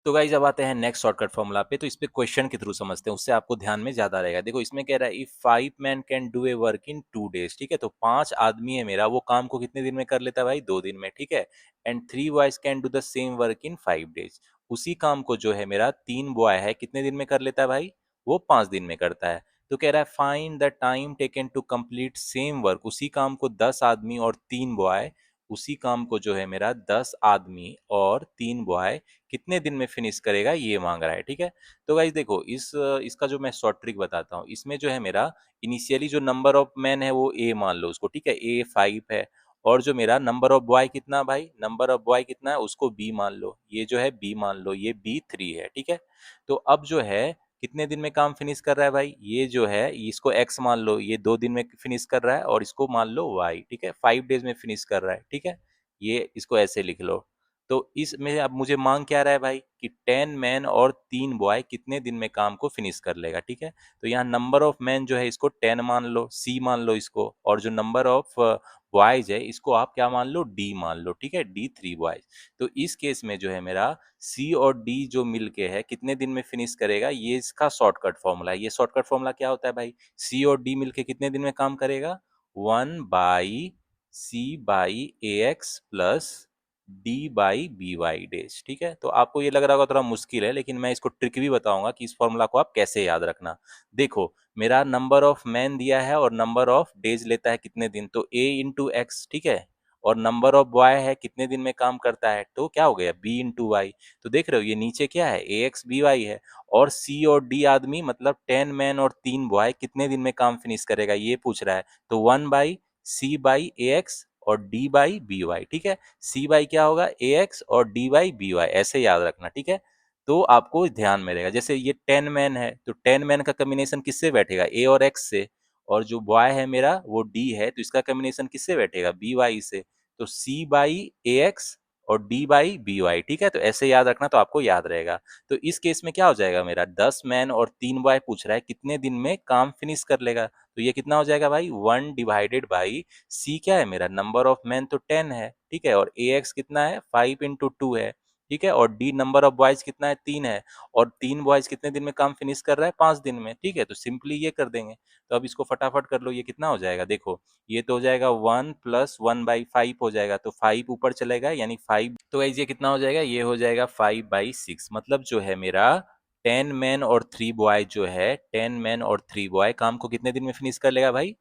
तो गाइस अब आते हैं नेक्स्ट शॉर्टकट फॉर्मूला पे, तो इस पे क्वेश्चन के थ्रू समझते हैं, उससे आपको ध्यान में ज्यादा रहेगा। देखो इसमें कह रहा है if 5 man can do a work in 2 days, ठीक है, तो 5 आदमी है मेरा, वो काम को कितने दिन में कर लेता है भाई, 2 दिन में, ठीक है। And 3 boys can do the same work in 5 days, उसी काम को जो है मेरा 3 बॉय है कितने दिन में कर लेता है भाई, वो 5 दिन में करता है। तो कह रहा है find the time taken to complete same work, उसी काम को 10 आदमी और 3 बॉय, उसी काम को जो है मेरा 10 आदमी और 3 बॉय कितने दिन में फिनिश करेगा ये मांग रहा है, ठीक है। तो गाइस देखो इसका जो मैं शॉर्ट ट्रिक बताता हूँ, इसमें जो है मेरा इनिशियली जो नंबर ऑफ मैन है वो ए मान लो उसको, ठीक है, ए 5 है, और जो मेरा नंबर ऑफ बॉय कितना भाई, नंबर ऑफ बॉय कितना है उसको बी मान लो, ये जो है बी मान लो, ये बी 3 है, ठीक है। तो अब जो है कितने दिन में काम फिनिश कर रहा है भाई, ये जो है इसको एक्स मान लो, ये 2 दिन में फिनिश कर रहा है, और इसको मान लो वाई, ठीक है, 5 डेज में फिनिश कर रहा है, ठीक है। ये इसको ऐसे लिख लो। तो इसमें अब मुझे मांग क्या रहा है भाई कि 10 मैन और 3 बॉय कितने दिन में काम को फिनिश कर लेगा, ठीक है। तो यहाँ नंबर ऑफ मैन जो है इसको 10 मान लो, सी मान लो इसको, और जो नंबर ऑफ बॉयज है इसको आप क्या मान लो, डी मान लो, ठीक है, D3 बॉयज। तो इस केस में जो है मेरा सी और डी जो मिलके है कितने दिन में फिनिश करेगा, ये इसका शॉर्टकट फॉर्मूला है। ये शॉर्टकट फॉर्मूला क्या होता है भाई, सी और डी मिलके कितने दिन में काम करेगा, 1/C/AX प्लस D/BY डेज, ठीक है। तो आपको ये लग रहा होगा थोड़ा मुश्किल है, लेकिन मैं इसको ट्रिक भी बताऊंगा कि इस फॉर्मूला को आप कैसे याद रखना। देखो मेरा नंबर ऑफ मैन दिया है और नंबर ऑफ डेज लेता है कितने दिन, तो A इंटू एक्स, ठीक है, और नंबर ऑफ बॉय है कितने दिन में काम करता है, तो क्या हो गया B इंटू वाई। तो देख रहे हो ये नीचे क्या है, AX BY है, और C और D आदमी मतलब 10 मैन और 3 बॉय कितने दिन में काम फिनिश करेगा ये पूछ रहा है। तो 1/C/AX और D/BY, ठीक है। C/, क्या होगा, AX, और D/BY, ऐसे याद रखना, ठीक है। तो आपको ध्यान में रहेगा, जैसे ये 10 मैन है तो 10 मैन का कॉम्बिनेशन किससे बैठेगा, A और X से, और जो बॉय है मेरा वो D है तो इसका कॉम्बिनेशन किससे बैठेगा, BY से। तो C/AX और D/BY, ठीक है, तो ऐसे याद रखना तो आपको याद रहेगा। तो इस केस में क्या हो जाएगा मेरा, 10 मैन और 3 बॉय पूछ रहा है कितने दिन में काम फिनिश कर लेगा, तो ये कितना हो जाएगा भाई, 1/बाई सी, क्या है मेरा नंबर ऑफ मैन तो 10 है, ठीक है, और ए एक्स कितना है 5 इंटू 2 है, ठीक है, और डी नंबर ऑफ बॉयज कितना है 3 है, और 3 बॉयज कितने दिन में काम फिनिश कर रहा है, 5 दिन में, ठीक है। तो सिंपली ये कर देंगे। तो अब इसको फटाफट कर लो, ये कितना हो जाएगा देखो, ये तो हो जाएगा 1 + 1/5 हो जाएगा, तो 5 ऊपर चलेगा यानी 5, तो गाइस ये कितना हो जाएगा, ये हो जाएगा 5/6, मतलब जो है मेरा 10 मैन और 3 बॉय जो है 10 मैन और 3 बॉय काम को कितने दिन में फिनिश कर लेगा भाई,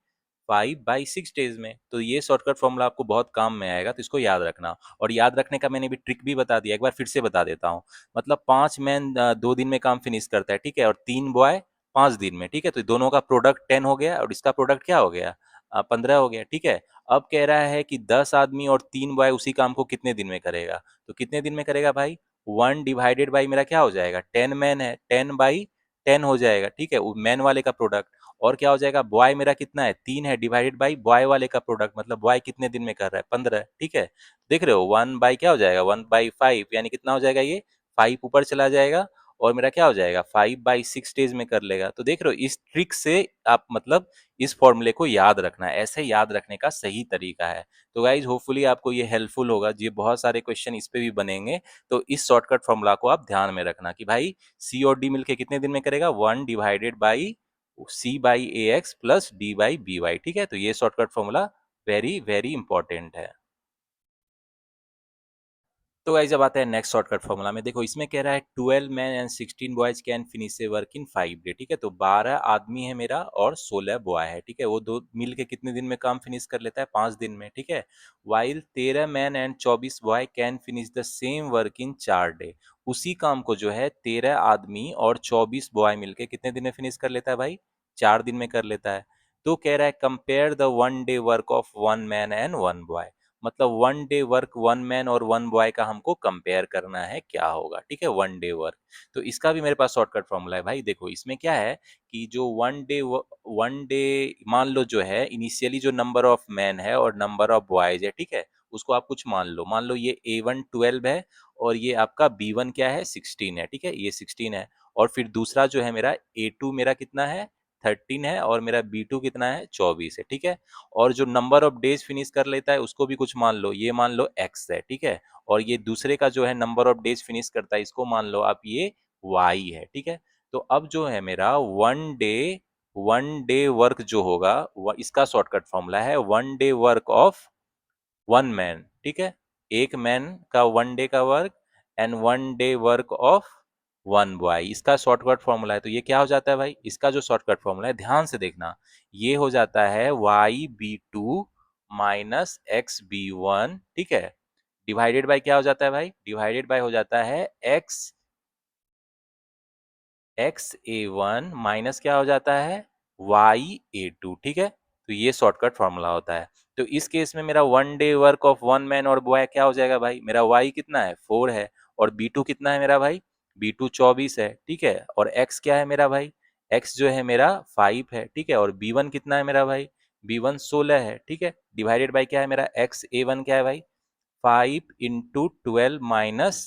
5/6 डेज में। तो ये शॉर्टकट फॉर्मूला आपको बहुत काम में आएगा, तो इसको याद रखना। और याद रखने का मैंने भी ट्रिक भी बता दिया, एक बार फिर से बता देता हूँ। मतलब 5 मैन 2 दिन में काम फिनिश करता है, ठीक है, और 3 बॉय 5 दिन में, ठीक है, तो दोनों का प्रोडक्ट 10 हो गया और इसका प्रोडक्ट क्या हो गया, 15 हो गया, ठीक है। अब कह रहा है कि 10 आदमी और 3 बॉय उसी काम को कितने दिन में करेगा, तो कितने दिन में करेगा भाई, 1/बाई मेरा क्या हो जाएगा, 10 मैन है, 10/10 हो जाएगा, ठीक है, मैन वाले का प्रोडक्ट, और क्या हो जाएगा, बॉय मेरा कितना है 3 है, डिवाइडेड बाई बॉय वाले का प्रोडक्ट, मतलब बॉय कितने दिन में कर रहा है 15, ठीक है। देख रहे हो 1 बाई क्या हो जाएगा, 1/5 यानी कितना हो जाएगा, ये 5 ऊपर चला जाएगा, और मेरा क्या हो जाएगा 5/6 डेज में कर लेगा। तो देख रहे हो इस ट्रिक से आप मतलब इस फॉर्मूले को याद रखना है, ऐसे याद रखने का सही तरीका है। तो गाइज होपफुली आपको ये हेल्पफुल होगा, ये बहुत सारे क्वेश्चन इस पे भी बनेंगे। तो इस शॉर्टकट फॉर्मूला को आप ध्यान में रखना कि भाई सी और डी मिलके कितने दिन में करेगा, 1/C/AX प्लस D/BY, ठीक है। तो ये shortcut formula very very important है। तो गाइस अब आते हैं नेक्स्ट शॉर्टकट फॉर्मूला में। देखो इसमें कह रहा है 12 man and 16 boys can finish A work in 5 day, ठीक है, तो 12 आदमी है मेरा और 16 बॉय है, ठीक है, वो दो मिल के कितने दिन में काम फिनिश कर लेता है, 5 दिन में, ठीक है। While 13 man and 24 boy can finish the same work in 4 day, उसी काम को जो है 13 आदमी और 24 बॉय मिलके कितने दिन में फिनिश कर लेता है भाई, 4 दिन में कर लेता है। तो कह रहा है compare the 1 day work of 1 man and 1 boy, मतलब 1 डे वर्क 1 मैन और 1 बॉय का हमको कंपेयर करना है क्या होगा, ठीक है, 1 डे वर्क। तो इसका भी मेरे पास शॉर्टकट फॉर्मूला है भाई। देखो इसमें क्या है कि जो 1 डे मान लो जो है इनिशियली जो नंबर ऑफ मैन है और नंबर ऑफ बॉयज है, ठीक है, उसको आप कुछ मान लो ये A1 12 है और ये आपका B1 क्या है 16 है, ठीक है, ये 16 है। और फिर दूसरा जो है मेरा A2 मेरा कितना है 13 है और मेरा B2 कितना है 24 है, ठीक है। और जो नंबर ऑफ डेज फिनिश कर लेता है उसको भी कुछ मान लो, ये मान लो x है, ठीक है। और ये दूसरे का जो है नंबर ऑफ डेज फिनिश करता है इसको मान लो आप ये y है, ठीक है। तो अब जो है मेरा 1 डे वर्क जो होगा इसका शॉर्टकट फॉर्मूला है 1 डे वर्क ऑफ 1 मैन, ठीक है, एक मैन का 1 डे का work and 1 day work of 1 boy, इसका शॉर्टकट फॉर्मूला है। तो ये क्या हो जाता है भाई, इसका जो शॉर्टकट फॉर्मूला है ध्यान से देखना, ये हो जाता है YB2 माइनस XB1, ठीक है, डिवाइडेड बाय क्या हो जाता है भाई, डिवाइडेड बाय हो जाता है XA1 माइनस क्या हो जाता है YA2, ठीक है। तो ये शॉर्टकट फॉर्मूला होता है। तो इस केस में मेरा 1 डे वर्क ऑफ 1 मैन और बॉय क्या हो जाएगा भाई, मेरा Y कितना है 4 है और B2 कितना है मेरा भाई, B2 24 है, ठीक है। और X क्या है मेरा भाई, X जो है मेरा 5 है, ठीक है। और B1 कितना है मेरा भाई, B1 16 है, ठीक है। डिवाइडेड बाय क्या है मेरा XA1 क्या है भाई 5 × 12 माइनस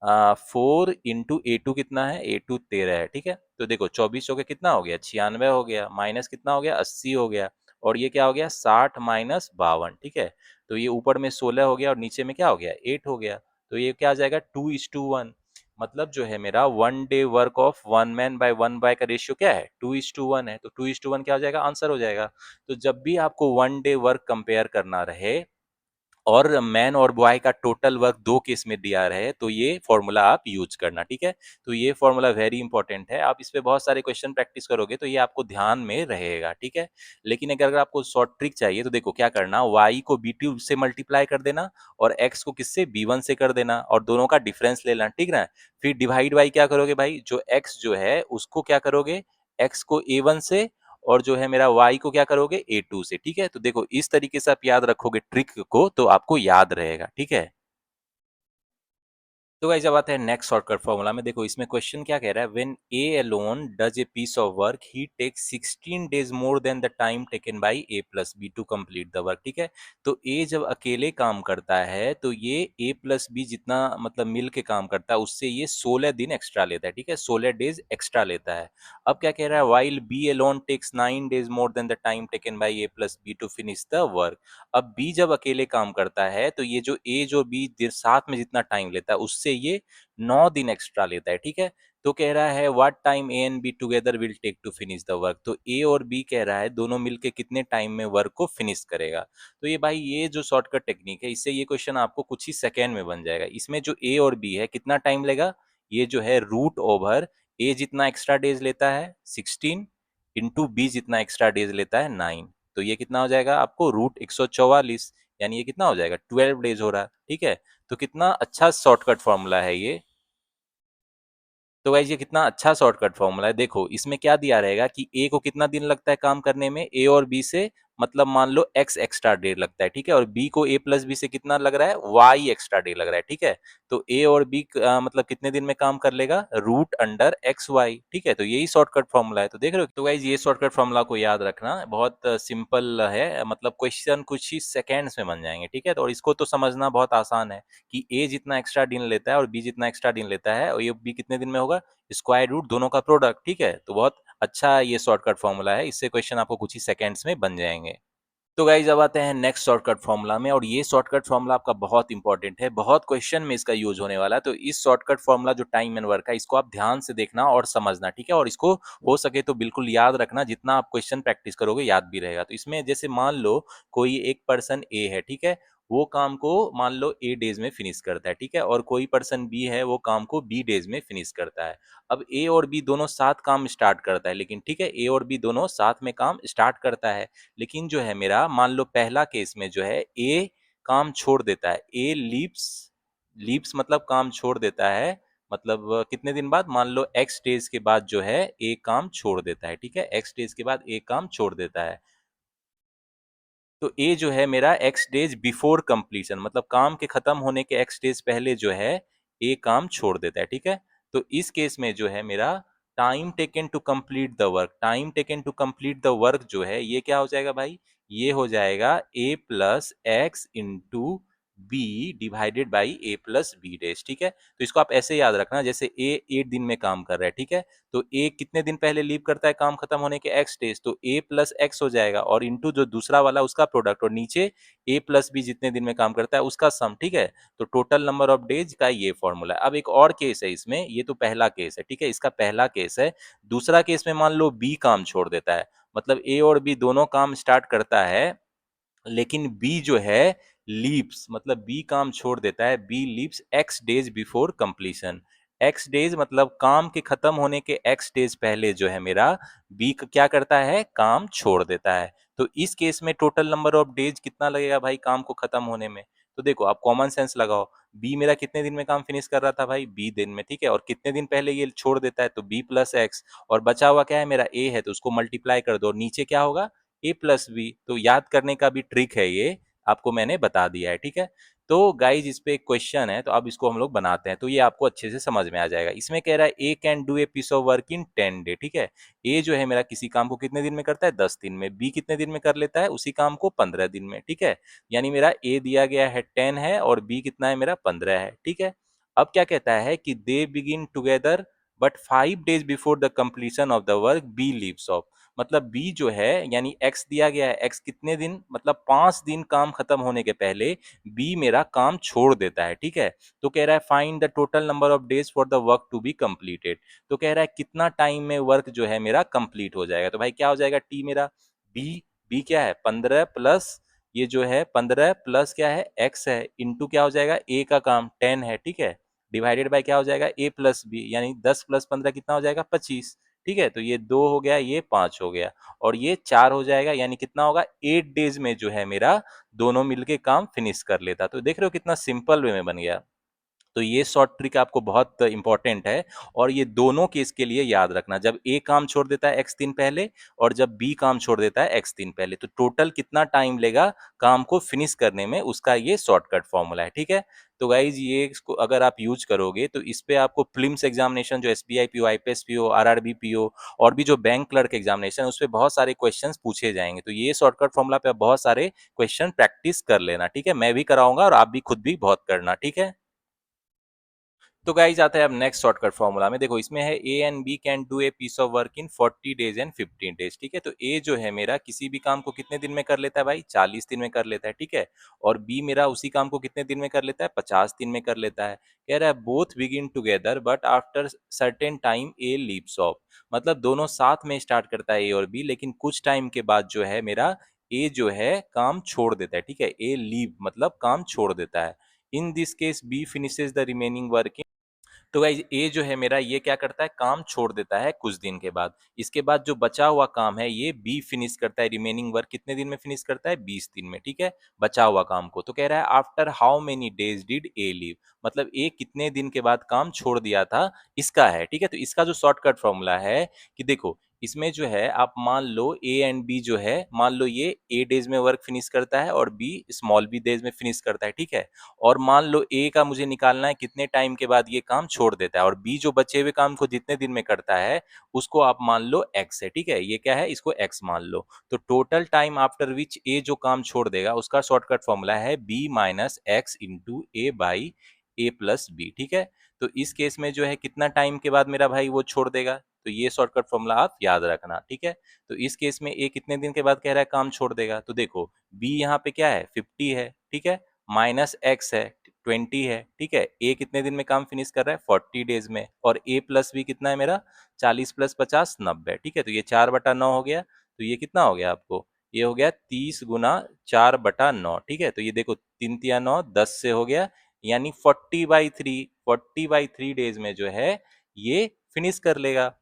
4 × A2 कितना है, A2 13 है, ठीक है। तो देखो 24 हो गया कितना हो गया 96 हो गया, माइनस कितना हो गया 80 हो गया, और ये क्या हो गया 60 माइनस 52, ठीक है। तो ये ऊपर में 16 हो गया और नीचे में क्या हो गया 8 हो गया। तो ये क्या आ जाएगा 2:1, मतलब जो है मेरा 1 day work of 1 man by 1 boy का रेशियो क्या है 2:1 है। तो 2:1 क्या हो जाएगा, आंसर हो जाएगा। तो जब भी आपको 1 डे वर्क कंपेयर करना रहे और मैन और बॉय का टोटल वर्क दो केस में दिया रहे तो ये फॉर्मूला आप यूज करना, ठीक है। तो ये फॉर्मूला वेरी इंपॉर्टेंट है, आप इस पे बहुत सारे क्वेश्चन प्रैक्टिस करोगे तो ये आपको ध्यान में रहेगा, ठीक है। लेकिन अगर आपको शॉर्ट ट्रिक चाहिए तो देखो क्या करना, y को b2 से मल्टीप्लाई कर देना और x को किससे b1 से कर देना और दोनों का डिफरेंस ले लेना, ठीक ना। फिर डिवाइड बाई क्या करोगे भाई, जो x जो है उसको क्या करोगे, x को a1 से और जो है मेरा y को क्या करोगे A2 से, ठीक है। तो देखो इस तरीके से आप याद रखोगे ट्रिक को तो आपको याद रहेगा, ठीक है। तो गाइस जब आते हैं नेक्स्ट शॉर्टकट फॉर्मूला में, देखो इसमें क्वेश्चन क्या कह रहा है, when A alone does a piece of work he takes 16 days more than the time taken by A plus B to complete the work, ठीक है। तो ए जब अकेले काम करता है तो ये ए प्लस बी जितना मतलब मिल के काम करता है उससे ये 16 दिन एक्स्ट्रा लेता है, ठीक है, 16 डेज एक्स्ट्रा लेता है। अब क्या कह रहा है, while B alone takes 9 days more than the time taken by A plus B to finish the work. अब बी जब अकेले काम करता है तो ये जो ए जो बी साथ में जितना टाइम लेता है उससे ये 9 दिन एक्स्ट्रा लेता है, ठीक है। तो कह रहा है what time A and B together will take to finish the work. तो ए और बी कह रहा है दोनों मिलके कितने टाइम में वर्क को फिनिश करेगा। तो ये भाई ये जो शॉर्टकट टेक्निक है इससे ये क्वेश्चन आपको कुछ ही सेकेंड में बन जाएगा। इसमें जो ए और बी है कितना टाइम लेगा, ये जो है रूट ओवर ए जितना एक्स्ट्रा डेज लेता है 16 इंटू बी जितना एक्स्ट्रा डेज लेता है 9। तो ये कितना हो जाएगा आपको रूट 144, यानी ये कितना हो जाएगा 12 डेज हो रहा है, ठीक है। तो कितना अच्छा शॉर्टकट फॉर्मूला है ये। तो गाइज ये कितना अच्छा शॉर्टकट फॉर्मूला है, देखो इसमें क्या दिया रहेगा कि ए को कितना दिन लगता है काम करने में, ए और बी से मतलब मान लो एक्स एक्स्ट्रा डे लगता है, ठीक है। और बी को ए प्लस बी से कितना लग रहा है वाई एक्स्ट्रा डे लग रहा है, ठीक है। तो ए और बी मतलब कितने दिन में काम कर लेगा रूट अंडर एक्स वाई, ठीक है। तो यही शॉर्टकट फॉर्मूला है। तो देख रहे हो, तो गाइज ये शॉर्टकट फॉर्मूला को याद रखना बहुत सिंपल है, मतलब क्वेश्चन कुछ ही सेकेंड्स में बन जाएंगे, ठीक है। तो और इसको तो समझना बहुत आसान है कि ए जितना एक्स्ट्रा दिन लेता है और बी जितना एक्स्ट्रा दिन लेता है और ये बी कितने दिन में होगा स्क्वायर रूट दोनों का प्रोडक्ट, ठीक है। तो बहुत अच्छा ये शॉर्टकट फॉर्मूला है, इससे क्वेश्चन आपको कुछ ही सेकंड्स में बन जाएंगे। तो गाइज अब आते हैं नेक्स्ट शॉर्टकट फॉर्मूला में, और ये शॉर्टकट फॉर्मूला आपका बहुत इंपॉर्टेंट है, बहुत क्वेश्चन में इसका यूज होने वाला है। तो इस शॉर्टकट फॉर्मूला जो टाइम एंड वर्क है इसको आप ध्यान से देखना और समझना, ठीक है। और इसको हो सके तो बिल्कुल याद रखना, जितना आप क्वेश्चन प्रैक्टिस करोगे याद भी रहेगा। तो इसमें जैसे मान लो कोई एक पर्सन ए है, ठीक है, वो काम को मान लो ए डेज में फिनिश करता है, ठीक है। और कोई पर्सन बी है वो काम को बी डेज में फिनिश करता है। अब ए और बी दोनों साथ काम स्टार्ट करता है, लेकिन ठीक है ए और बी दोनों साथ में काम स्टार्ट करता है, लेकिन जो है मेरा मान लो पहला केस में जो है ए काम छोड़ देता है, ए लीव्स, लीव्स मतलब काम छोड़ देता है, मतलब कितने दिन बाद, मान लो एक्स डेज के बाद जो है ए काम छोड़ देता है, ठीक है, एक्स डेज के बाद ए काम छोड़ देता है। तो ए जो है मेरा एक्स डेज बिफोर कंप्लीशन, मतलब काम के खत्म होने के एक्स डेज पहले जो है ए काम छोड़ देता है, ठीक है। तो इस केस में जो है मेरा time taken to complete the work, time taken to complete the work जो है ये क्या हो जाएगा भाई, ये हो जाएगा A plus X into B divided by A plus B days, ठीक है। तो इसको आप ऐसे याद रखना, जैसे ए 8 दिन में काम कर रहा है, ठीक है, तो ए कितने दिन पहले लीव करता है काम खत्म होने के एक्स डेज, तो ए प्लस एक्स हो जाएगा और इंटू जो दूसरा वाला उसका प्रोडक्ट और नीचे ए प्लस बी जितने दिन में काम करता है उसका सम, ठीक है। तो टोटल नंबर ऑफ डेज का ये फॉर्मूला है। अब एक और केस है इसमें, ये तो पहला केस है, ठीक है, इसका पहला केस है। दूसरा केस में मान लो बी काम छोड़ देता है, मतलब ए और बी दोनों काम स्टार्ट करता है, लेकिन बी जो है लीव्स, मतलब बी काम छोड़ देता है, B leaves X days before completion. X days मतलब काम के खत्म होने के एक्स डेज पहले जो है मेरा बी क्या करता है, काम छोड़ देता है। तो इस केस में टोटल नंबर ऑफ डेज कितना लगेगा भाई काम को खत्म होने में, तो देखो आप कॉमन सेंस लगाओ, बी मेरा कितने दिन में काम फिनिश कर रहा था भाई, बी दिन में, ठीक है, और कितने दिन पहले ये छोड़ देता है, तो बी प्लस एक्स, और बचा हुआ क्या है मेरा ए है, तो उसको मल्टीप्लाई कर दो, और नीचे क्या होगा ए प्लस बी। तो याद करने का भी ट्रिक है ये, आपको मैंने बता दिया है, ठीक है। तो गाइज इस पे एक क्वेश्चन है, तो अब इसको हम लोग बनाते हैं, तो ये आपको अच्छे से समझ में आ जाएगा। इसमें कह रहा है A can do a piece of work in 10 day, ठीक है। ए जो है मेरा किसी काम को कितने दिन में करता है, 10 दिन में। बी कितने दिन में कर लेता है उसी काम को, 15 दिन में, ठीक है। यानी मेरा ए दिया गया है 10 है और बी कितना है मेरा 15 है, ठीक है। अब क्या कहता है कि they begin together but 5 days before the completion of the work B leaves off, मतलब बी जो है यानी एक्स दिया गया है, एक्स कितने दिन, मतलब 5 दिन काम खत्म होने के पहले बी मेरा काम छोड़ देता है, ठीक है। तो कह रहा है find the total number of days for the work to be completed, तो कह रहा है कितना टाइम में वर्क जो है मेरा कंप्लीट हो जाएगा। तो भाई क्या हो जाएगा टी मेरा, बी बी क्या है 15 प्लस ये जो है 15 प्लस क्या है एक्स है, इंटू क्या हो जाएगा ए का काम 10 है, ठीक है, डिवाइडेड बाय क्या हो जाएगा ए प्लस बी, यानी 10 प्लस 15 कितना हो जाएगा 25, ठीक है। तो ये 2 हो गया, ये 5 हो गया और ये 4 हो जाएगा, यानी कितना होगा 8 डेज में जो है मेरा दोनों मिलके काम फिनिश कर लेता। तो देख रहे हो कितना सिंपल वे में बन गया। तो ये शॉर्ट ट्रिक आपको बहुत इंपॉर्टेंट है और ये दोनों केस के लिए याद रखना, जब ए काम छोड़ देता है एक्स दिन पहले और जब बी काम छोड़ देता है एक्स दिन पहले, तो टोटल कितना टाइम लेगा काम को फिनिश करने में, उसका ये शॉर्टकट फॉर्मूला है, ठीक है। तो गाइज ये इसको अगर आप यूज करोगे तो इस पे आपको प्रीलिम्स एग्जामिनेशन जो SBI PO, IPS PO, RRB PO और भी जो बैंक क्लर्क एग्जामिनेशन उस पे बहुत सारे क्वेश्चंस पूछे जाएंगे। तो ये शॉर्टकट फॉर्मूला पे आप बहुत सारे क्वेश्चन प्रैक्टिस कर लेना, ठीक है, मैं भी कराऊंगा और आप भी खुद भी बहुत करना, ठीक है। तो गाइज आता है अब नेक्स्ट शॉर्टकट फॉर्मूला में, देखो इसमें है A and B can do a piece of work in 40 days and 15 days, ठीक है। तो ए जो है मेरा किसी भी काम को कितने दिन में कर लेता है भाई, 40 दिन में कर लेता है, ठीक है। और बी मेरा उसी काम को कितने दिन में कर लेता है, 50 दिन में कर लेता है। कह रहा है both begin together but after certain time A leaves off, मतलब दोनों साथ में स्टार्ट करता है ए और बी, लेकिन कुछ टाइम के बाद जो है मेरा ए जो है काम छोड़ देता है, ठीक है, ए लीव मतलब काम छोड़ देता है। In this case B finishes the remaining work. तो गाइज ए जो है मेरा ये क्या करता है, काम छोड़ देता है कुछ दिन के बाद, इसके बाद जो बचा हुआ काम है ये बी फिनिश करता है, रिमेनिंग वर्क कितने दिन में फिनिश करता है, 20 दिन में, ठीक है, बचा हुआ काम को। तो कह रहा है after how many days did a leave, मतलब ए कितने दिन के बाद काम छोड़ दिया था, इसका है, ठीक है। तो इसका जो शॉर्टकट फॉर्मूला है कि देखो इसमें जो है आप मान लो ए एंड बी जो है, मान लो ये ए डेज में वर्क फिनिश करता है और बी स्मॉल बी डेज में फिनिश करता है, ठीक है। और मान लो ए का मुझे निकालना है कितने टाइम के बाद ये काम छोड़ देता है, और बी जो बचे हुए काम को जितने दिन में करता है उसको आप मान लो एक्स है, ठीक है, ये क्या है इसको एक्स मान लो। तो total time after which A जो काम छोड़ देगा उसका शॉर्टकट फॉर्मूला है B minus X into A by A plus B, ठीक है। तो इस केस में जो है कितना टाइम के बाद मेरा भाई वो छोड़ देगा, तो ये शॉर्टकट फॉर्मूला आप याद रखना, ठीक है। तो इस केस में ए कितने दिन के बाद कह रहा है काम छोड़ देगा, तो देखो बी यहाँ पे क्या है 50 है, ठीक है, माइनस एक्स है 20 है, ठीक है, ए कितने दिन में काम फिनिश कर रहा है 40 डेज में, और ए प्लस बी कितना है मेरा 40 प्लस 50 90, ठीक है। तो ये 4/9 हो गया, तो ये कितना हो गया आपको, ये हो गया 30 गुना 4/9, ठीक है। तो ये देखो 3 तिया 9 10 से हो गया, यानी 40/3 डेज में जो है ये फिनिश कर लेगा।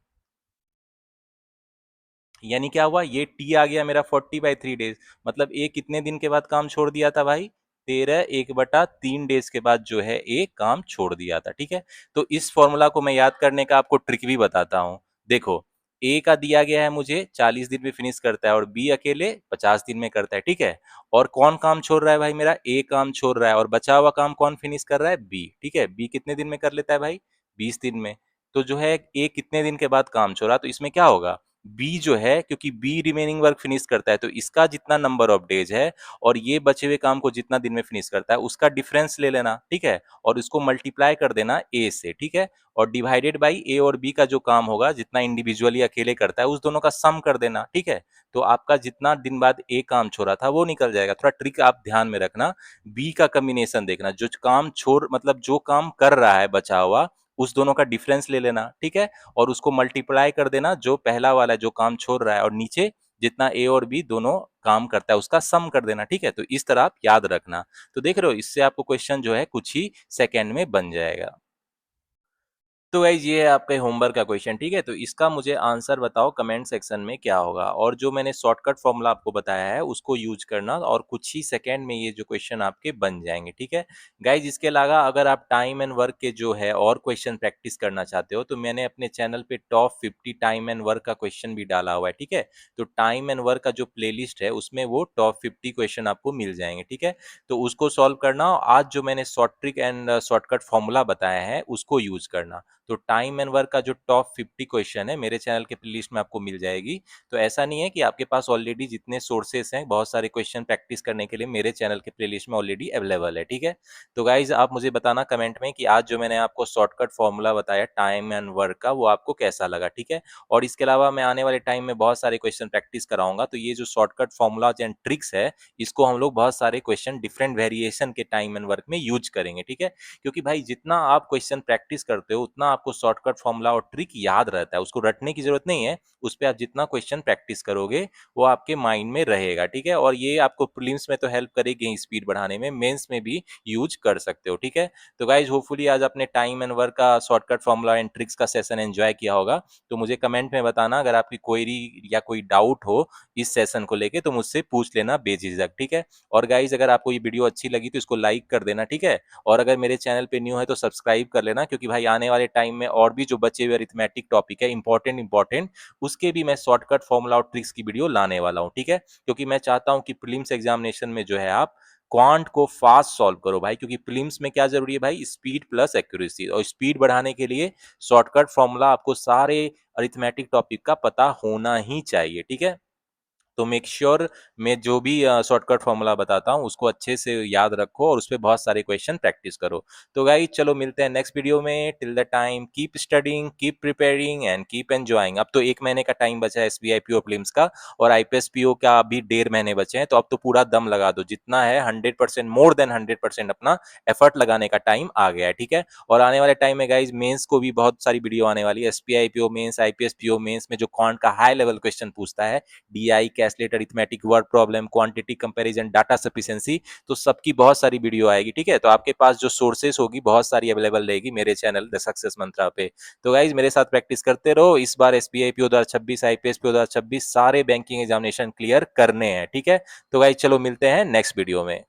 यानी क्या हुआ, ये टी आ गया मेरा 40/3 डेज, मतलब ए कितने दिन के बाद काम छोड़ दिया था भाई, 13 1/3 डेज के बाद जो है ए काम छोड़ दिया था, ठीक है। तो इस फॉर्मूला को मैं याद करने का आपको ट्रिक भी बताता हूं। देखो ए का दिया गया है मुझे 40 दिन में फिनिश करता है और बी अकेले 50 दिन में करता है, ठीक है। और कौन काम छोड़ रहा है भाई, मेरा ए काम छोड़ रहा है, और बचा हुआ काम कौन फिनिश कर रहा है, बी, ठीक है। बी कितने दिन में कर लेता है भाई, 20 दिन में। तो जो है ए कितने दिन के बाद काम छोड़ा, तो इसमें क्या होगा, बी जो है, क्योंकि बी रिमेनिंग वर्क फिनिश करता है, तो इसका जितना नंबर ऑफ डेज है और ये बचे हुए काम को जितना दिन में फिनिश करता है उसका डिफरेंस ले लेना, ठीक है, और इसको मल्टीप्लाई कर देना ए से, ठीक है, और डिवाइडेड बाई ए और बी का जो काम होगा जितना इंडिविजुअली अकेले करता है उस दोनों का सम कर देना, ठीक है। तो आपका जितना दिन बाद ए काम छोड़ा था वो निकल जाएगा। थोड़ा ट्रिक आप ध्यान में रखना, बी का कॉम्बिनेशन देखना, जो काम छोड़ मतलब जो काम कर रहा है बचा हुआ उस दोनों का डिफरेंस ले लेना, ठीक है, और उसको मल्टीप्लाई कर देना जो पहला वाला जो काम छोड़ रहा है और नीचे जितना ए और बी दोनों काम करता है उसका सम कर देना, ठीक है। तो इस तरह आप याद रखना। तो देख रहे हो, इससे आपको क्वेश्चन जो है कुछ ही सेकंड में बन जाएगा। तो गाइज ये है आपके होमवर्क का क्वेश्चन, ठीक है। तो इसका मुझे आंसर बताओ कमेंट सेक्शन में क्या होगा, और जो मैंने शॉर्टकट फॉर्मूला आपको बताया है उसको यूज करना, और कुछ ही सेकंड में ये जो क्वेश्चन आपके बन जाएंगे, ठीक है। गाइज इसके अलावा अगर आप टाइम एंड वर्क के जो है और क्वेश्चन प्रैक्टिस करना चाहते हो तो मैंने अपने चैनल पे टॉप 50 टाइम एंड वर्क का क्वेश्चन भी डाला हुआ है, ठीक है। तो टाइम एंड वर्क का जो प्ले है उसमें वो टॉप 50 क्वेश्चन आपको मिल जाएंगे, ठीक है। तो उसको सॉल्व करना, आज जो मैंने short trick and shortcut formula बताया है उसको यूज करना। तो टाइम एंड वर्क का जो टॉप 50 क्वेश्चन है मेरे चैनल के प्लेलिस्ट में आपको मिल जाएगी। तो ऐसा नहीं है कि आपके पास ऑलरेडी जितने सोर्सेस हैं बहुत सारे क्वेश्चन प्रैक्टिस करने के लिए मेरे चैनल के प्लेलिस्ट में ऑलरेडी अवेलेबल है, ठीक है। तो गाइज आप मुझे बताना कमेंट में कि आज जो मैंने आपको शॉर्टकट फॉर्मूला बताया टाइम एंड वर्क का वो आपको कैसा लगा, ठीक है। और इसके अलावा मैं आने वाले टाइम में बहुत सारे क्वेश्चन प्रैक्टिस कराऊंगा, तो ये जो शॉर्टकट फॉर्मूला एंड ट्रिक्स है इसको हम लोग बहुत सारे क्वेश्चन डिफरेंट वेरिएशन के टाइम एंड वर्क में यूज करेंगे, ठीक है। क्योंकि भाई जितना आप क्वेश्चन प्रैक्टिस करते हो उतना आपको शॉर्टकट फॉर्मूला और ट्रिक याद रहता है, उसको रटने की जरूरत नहीं है, उस पर आप जितना क्वेश्चन प्रैक्टिस करोगे वो आपके माइंड में रहेगा, ठीक है। और ये आपको प्रीलिम्स में तो हेल्प करेगी स्पीड बढ़ाने में, मेंस में भी यूज कर सकते हो, ठीक है। तो गाइज होपफुली आज आपने टाइम एंड वर्क का शॉर्टकट फॉर्मूला एंड ट्रिक्स का सेशन एंजॉय किया होगा। तो मुझे कमेंट में बताना अगर आपकी क्वेरी या कोई डाउट हो इस सेशन को लेके तो मुझसे पूछ लेना बेझिझक, ठीक है। और गाइज अगर आपको ये वीडियो अच्छी लगी तो इसको लाइक कर देना, ठीक है। और अगर मेरे चैनल पे न्यू है तो सब्सक्राइब कर लेना, क्योंकि भाई आने वाले टाइम में और भी जो बचे हुए अरिथमेटिक टॉपिक है इंपॉर्टेंट उसके भी मैं शॉर्टकट फॉर्मूला और ट्रिक्स की वीडियो लाने वाला हूँ, ठीक है। क्योंकि मैं चाहता हूँ कि प्रीलिम्स एग्जामिनेशन में जो है आप क्वांट को फास्ट सॉल्व करो भाई, क्योंकि प्रीलिम्स में क्या जरूरी है भाई, स्पीड प्लस एक्यूरेसी, और स्पीड बढ़ाने के लिए शॉर्टकट फॉर्मूला आपको सारे अरिथमेटिक टॉपिक का पता होना ही चाहिए, ठीक है। तो मेक श्योर मैं जो भी शॉर्टकट फॉर्मूला बताता हूँ उसको अच्छे से याद रखो और उस पर बहुत सारे क्वेश्चन प्रैक्टिस करो। तो गाइस चलो मिलते हैं नेक्स्ट वीडियो में, till the time keep studying, keep preparing and keep enjoying. अब तो 1 महीने का टाइम बचा है एसबीआई पीओ प्रीलिम्स का, और आईपीएस पीओ का अभी 1.5 महीने बचे हैं, तो अब तो पूरा दम लगा दो, जितना है 100%, मोर देन 100% अपना एफर्ट लगाने का टाइम आ गया है, ठीक है। और आने वाले टाइम में गाइज मेंस को भी बहुत सारी वीडियो आने वाली है, SBI PO mains, IBPS PO mains में जो क्वांट का हाई लेवल क्वेश्चन पूछता है, DI, caselet, arithmetic, word problem, quantity comparison, data sufficiency, तो सबकी बहुत सारी वीडियो आएगी, ठीक है। तो आपके पास जो सोर्सेस होगी बहुत सारी अवेलेबल रहेगी मेरे चैनल द सक्सेस मंत्रा पे। तो गाइज मेरे साथ प्रैक्टिस करते रहो, इस बार एसबीआई पीओ 2026, आईपीएस पीओ 2026 सारे बैंकिंग एग्जामिनेशन क्लियर करने हैं, ठीक है। तो गाइज चलो मिलते हैं नेक्स्ट वीडियो में।